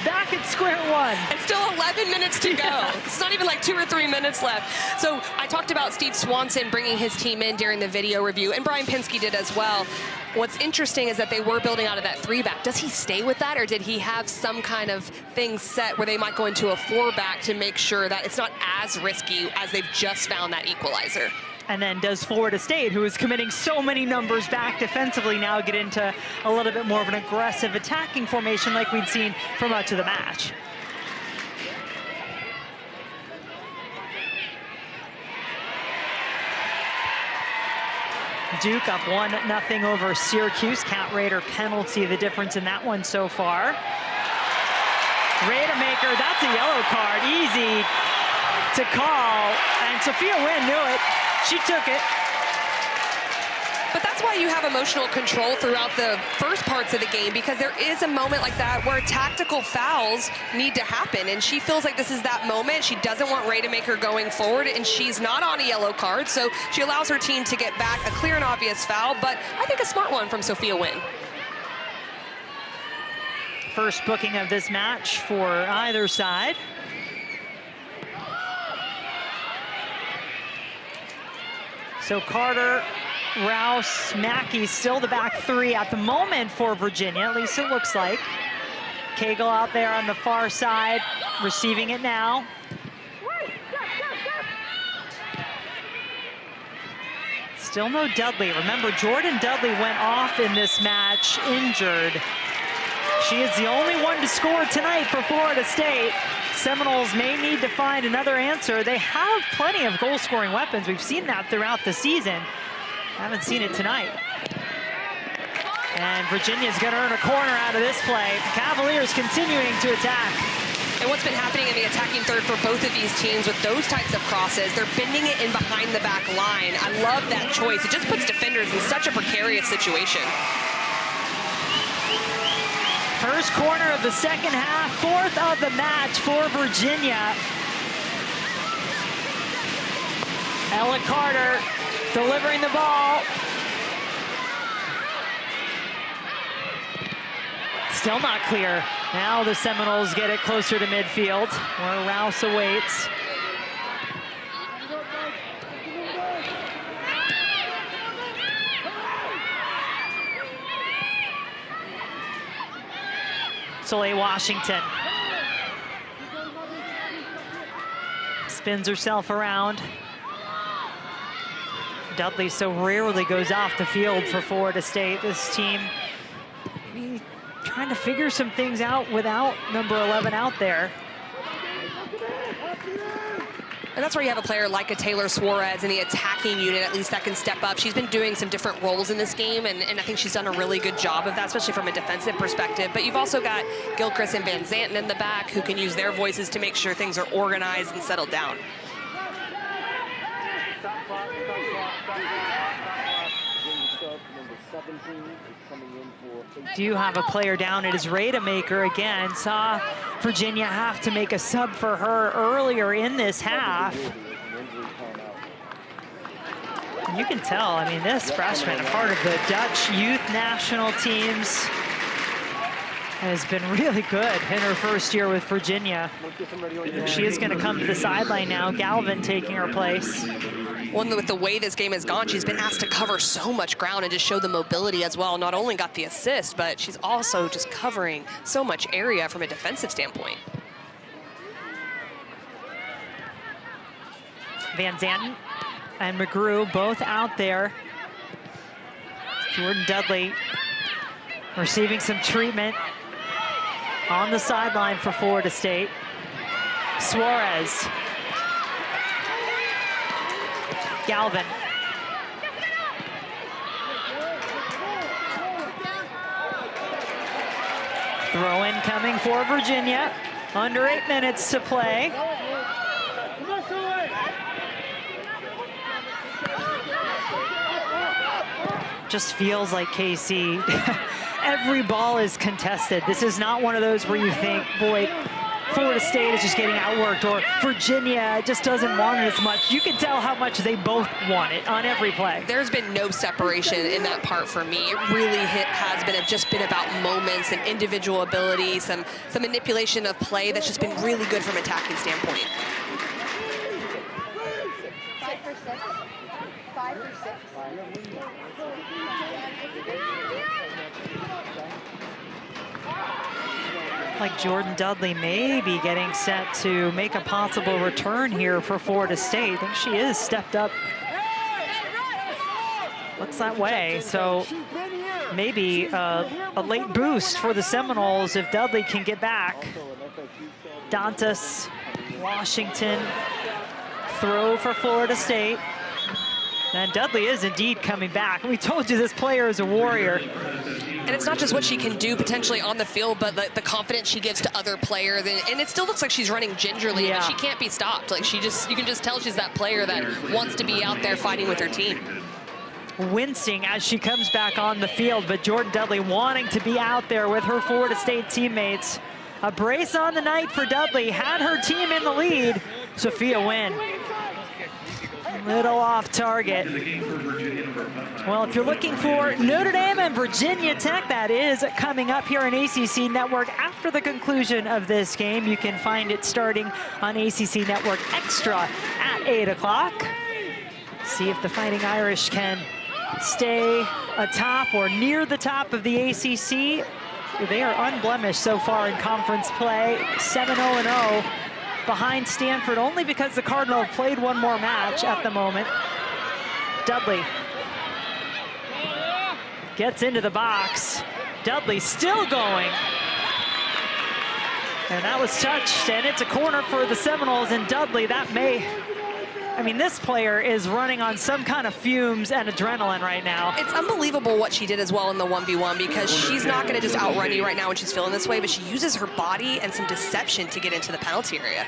back at square one. And still 11 minutes to go. Yeah. It's not even like 2 or 3 minutes left. So I talked about Steve Swanson bringing his team in during the video review, and Brian Pinsky did as well. What's interesting is that they were building out of that 3-back. Does he stay with that, or did he have some kind of thing set where they might go into a 4-back to make sure that it's not as risky as they've just found that equalizer? And then does Florida State, who is committing so many numbers back defensively, now get into a little bit more of an aggressive attacking formation like we'd seen for much of the match? Duke up 1-0 over Syracuse. Cat Raider penalty, the difference in that one so far. Rademacher, that's a yellow card, easy to call, and Sophia Wynn knew it. She took it. But that's why you have emotional control throughout the first parts of the game, because there is a moment like that where tactical fouls need to happen, and she feels like this is that moment. She doesn't want Rademacher going forward, and she's not on a yellow card, so she allows her team to get back a clear and obvious foul, but I think a smart one from Sophia Wynn. First booking of this match for either side. So Carter, Rouse, Mackey still the back three at the moment for Virginia, at least it looks like. Cagle out there on the far side, receiving it now. Still no Dudley. Remember, Jordynn Dudley went off in this match injured. She is the only one to score tonight for Florida State. Seminoles may need to find another answer. They have plenty of goal-scoring weapons. We've seen that throughout the season. Haven't seen it tonight. And Virginia's going to earn a corner out of this play. Cavaliers continuing to attack. And what's been happening in the attacking third for both of these teams with those types of crosses, they're bending it in behind the back line. I love that choice. It just puts defenders in such a precarious situation. First corner of the second half, fourth of the match for Virginia. Ella Carter delivering the ball. Still not clear. Now the Seminoles get it closer to midfield, where Rouse awaits. Soleil Washington spins herself around. Dudley so rarely goes off the field for Florida State. This team maybe trying to figure some things out without number 11 out there. And that's where you have a player like a Taylor Suarez in the attacking unit, at least that can step up. She's been doing some different roles in this game, and I think she's done a really good job of that, especially from a defensive perspective. But you've also got Gilchrist and Van Zanten in the back who can use their voices to make sure things are organized and settled down. Do have a player down. It is Rademacher again. Saw Virginia have to make a sub for her earlier in this half. You can tell, I mean, this freshman, a part of the Dutch youth national teams, has been really good in her first year with Virginia. She is going to come to the sideline now. Galvin taking her place. One with the way this game has gone, she's been asked to cover so much ground and just show the mobility as well. Not only got the assist, but she's also just covering so much area from a defensive standpoint. Van Zanten and McGrew both out there. Jordynn Dudley receiving some treatment on the sideline for Florida State. Suarez. Galvin. Throw in coming for Virginia. Under 8 minutes to play. Just feels like KC. Every ball is contested. This is not one of those where you think, boy, Florida State is just getting outworked, or Virginia just doesn't want it as much. You can tell how much they both want it on every play. There's been no separation in that part for me. It really has been just been about moments and individual ability, some manipulation of play that's just been really good from an attacking standpoint. 5 for 6. 5 for 6. Like Jordynn Dudley may be getting set to make a possible return here for Florida State. I think she is stepped up. Looks that way. So maybe a late boost for the Seminoles if Dudley can get back. Dantas, Washington, throw for Florida State. And Dudley is indeed coming back. We told you this player is a warrior. And it's not just what she can do potentially on the field, but the confidence she gives to other players. And it still looks like she's running gingerly, but she can't be stopped. Like you can just tell she's that player that wants to be out there fighting with her team. Wincing as she comes back on the field, but Jordynn Dudley wanting to be out there with her Florida State teammates. A brace on the night for Dudley, had her team in the lead. Sophia Wynn. Little off target. Well, if you're looking for Notre Dame and Virginia Tech, that is coming up here on ACC Network after the conclusion of this game. You can find it starting on ACC Network Extra at 8 o'clock. See if the Fighting Irish can stay atop or near the top of the ACC. They are unblemished so far in conference play, 7-0-0. Behind Stanford only because the Cardinal have played one more match at the moment. Dudley gets into the box. Dudley still going. And that was touched, and it's a corner for the Seminoles. And Dudley, that may, I mean, this player is running on some kind of fumes and adrenaline right now. It's unbelievable what she did as well in the 1v1, because she's not going to just outrun you right now when she's feeling this way, but she uses her body and some deception to get into the penalty area.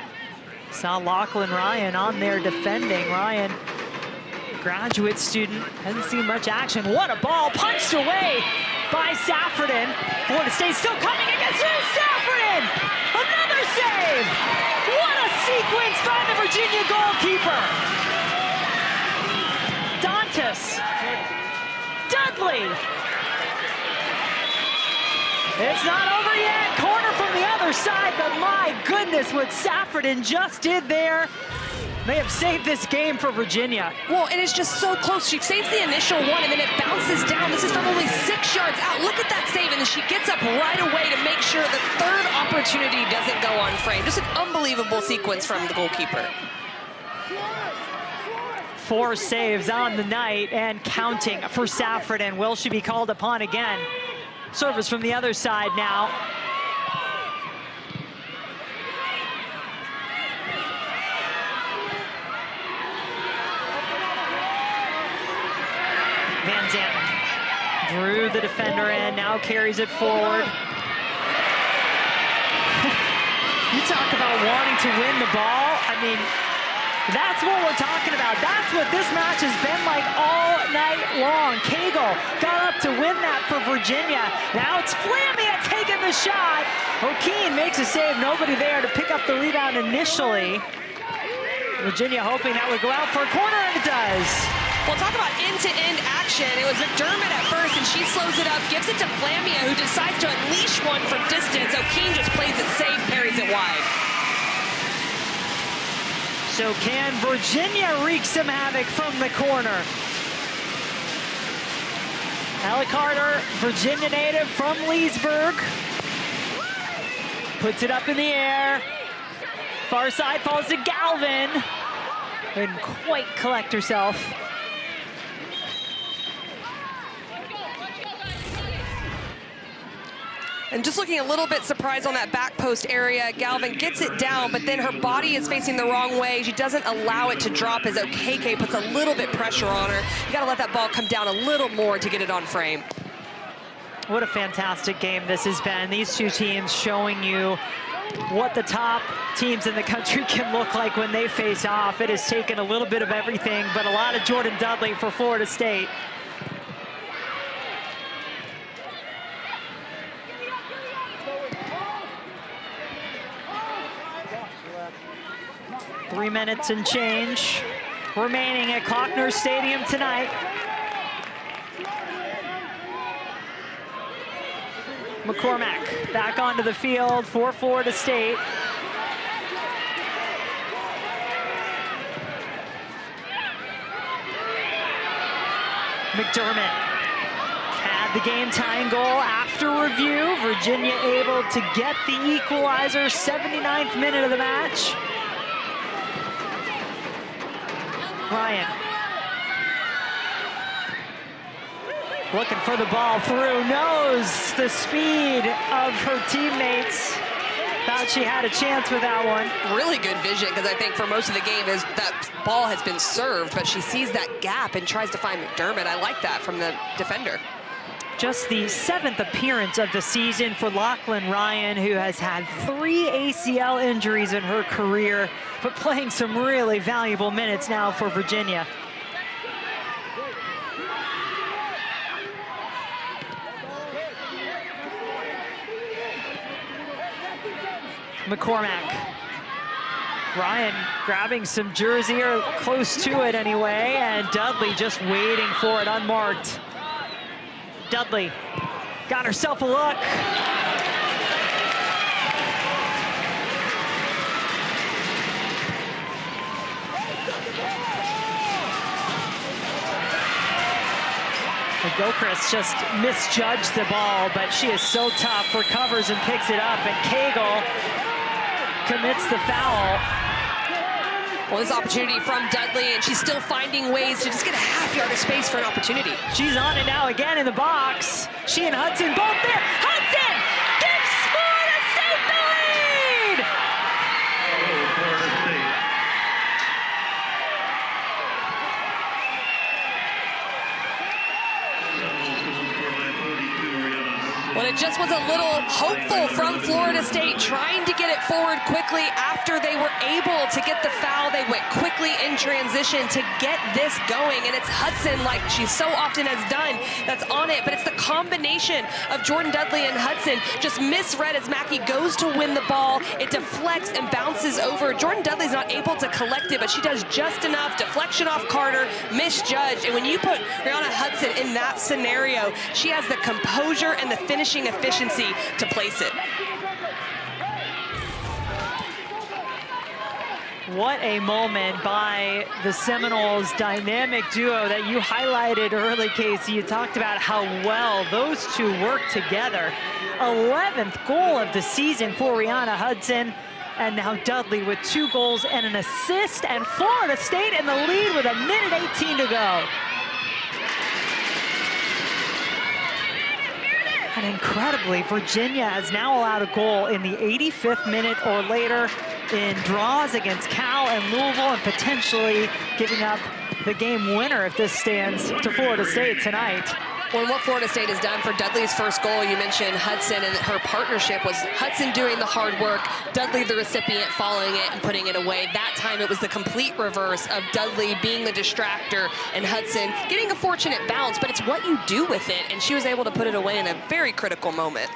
Saw Lachlan Ryan on there defending. Ryan, graduate student, hasn't seen much action. What a ball, punched away by Saffredin. Florida State still coming against Saffredin! Another save! What a sequence by the Virginia goalkeeper! Dantas, Dudley. It's not over yet. Corner from the other side, but my goodness, what Saffredin just did there. They have saved this game for Virginia. Well, and it's just so close. She saves the initial one, and then it bounces down. This is from only 6 yards out. Look at that save, and then she gets up right away to make sure the third opportunity doesn't go unframed. Just an unbelievable sequence from the goalkeeper. 4 saves on the night and counting for Saffredin. Will she be called upon again? Service from the other side now. Van Zanten drew the defender in, now carries it forward. You talk about wanting to win the ball. I mean, that's what we're talking about. That's what this match has been like all night long. Cagle got up to win that for Virginia. Now it's Flamia taking the shot. O'Keen makes a save, nobody there to pick up the rebound initially. Virginia hoping that would go out for a corner, and it does. Well, talk about end-to-end action. It was McDermott at first, and she slows it up, gives it to Flamia, who decides to unleash one from distance. O'Keen just plays it safe, parries it wide. So can Virginia wreak some havoc from the corner? Ella Carter, Virginia native from Leesburg. Puts it up in the air. Far side falls to Galvin. Couldn't quite collect herself. And just looking a little bit surprised on that back post area. Galvin gets it down, but then her body is facing the wrong way. She doesn't allow it to drop as Okeke puts a little bit pressure on her. You gotta let that ball come down a little more to get it on frame. What a fantastic game this has been. These two teams showing you what the top teams in the country can look like when they face off. It has taken a little bit of everything, but a lot of Jordynn Dudley for Florida State. Three minutes and change remaining at Klockner Stadium tonight. McCormack back onto the field for Florida State. McDermott had the game-tying goal after review. Virginia able to get the equalizer, 79th minute of the match. Ryan looking for the ball through, knows the speed of her teammates. Thought she had a chance with that one. Really good vision, because I think for most of the game is that ball has been served, but she sees that gap and tries to find McDermott. I like that from the defender. Just the 7th appearance of the season for Lachlan Ryan, who has had 3 ACL injuries in her career, but playing some really valuable minutes now for Virginia. McCormack. Ryan grabbing some jersey, or close to it anyway, and Dudley just waiting for it unmarked. Dudley got herself a look. Gilchrist just misjudged the ball, but she is so tough, recovers and picks it up, and Cagle commits the foul. Well, this opportunity from Dudley, and she's still finding ways to just get a half yard of space for an opportunity. She's on it now again in the box. She and Hudson both there. Hudson gives Florida State the lead! Well, it just was a little hopeful from Florida State, trying to get it forward quickly after they were able to get the foul. They went quickly in transition to get this going, and it's Hudson, like she so often has done, that's on it. But it's the combination of Jordynn Dudley and Hudson just misread as Mackey goes to win the ball. It deflects and bounces over. Jordynn Dudley's not able to collect it, but she does just enough. Deflection off Carter, misjudged. And when you put Rihanna Hudson in that scenario, she has the composure and the finishing efficiency to place it. What a moment by the Seminoles dynamic duo that you highlighted early, Casey. You talked about how well those two work together. 11th goal of the season for Rihanna Hudson. And now Dudley with 2 goals and an assist, and Florida State in the lead with 1:18 to go. And incredibly, Virginia has now allowed a goal in the 85th minute or later in draws against Cal and Louisville, and potentially giving up the game winner if this stands to Florida State tonight. Well, what Florida State has done for Dudley's first goal, you mentioned Hudson and her partnership was Hudson doing the hard work, Dudley the recipient following it and putting it away. That time it was the complete reverse of Dudley being the distractor and Hudson getting a fortunate bounce, but it's what you do with it, and she was able to put it away in a very critical moment.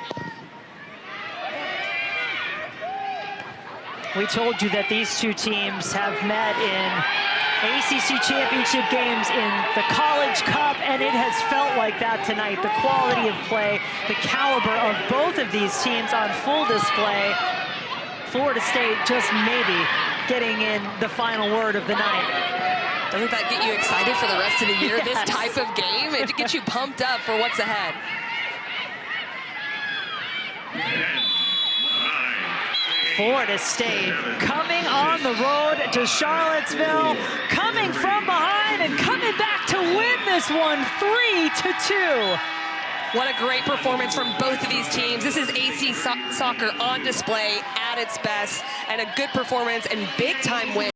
We told you that these two teams have met in ACC championship games in the College Cup, and it has felt like that tonight. The quality of play, the caliber of both of these teams on full display. Florida State just maybe getting in the final word of the night. Doesn't that get you excited for the rest of the year, Yes. this type of game? It gets you pumped up for what's ahead. Florida State coming on the road to Charlottesville, coming from behind and coming back to win this one 3-2. What a great performance from both of these teams. This is ACC Soccer on display at its best, and a good performance and big time win.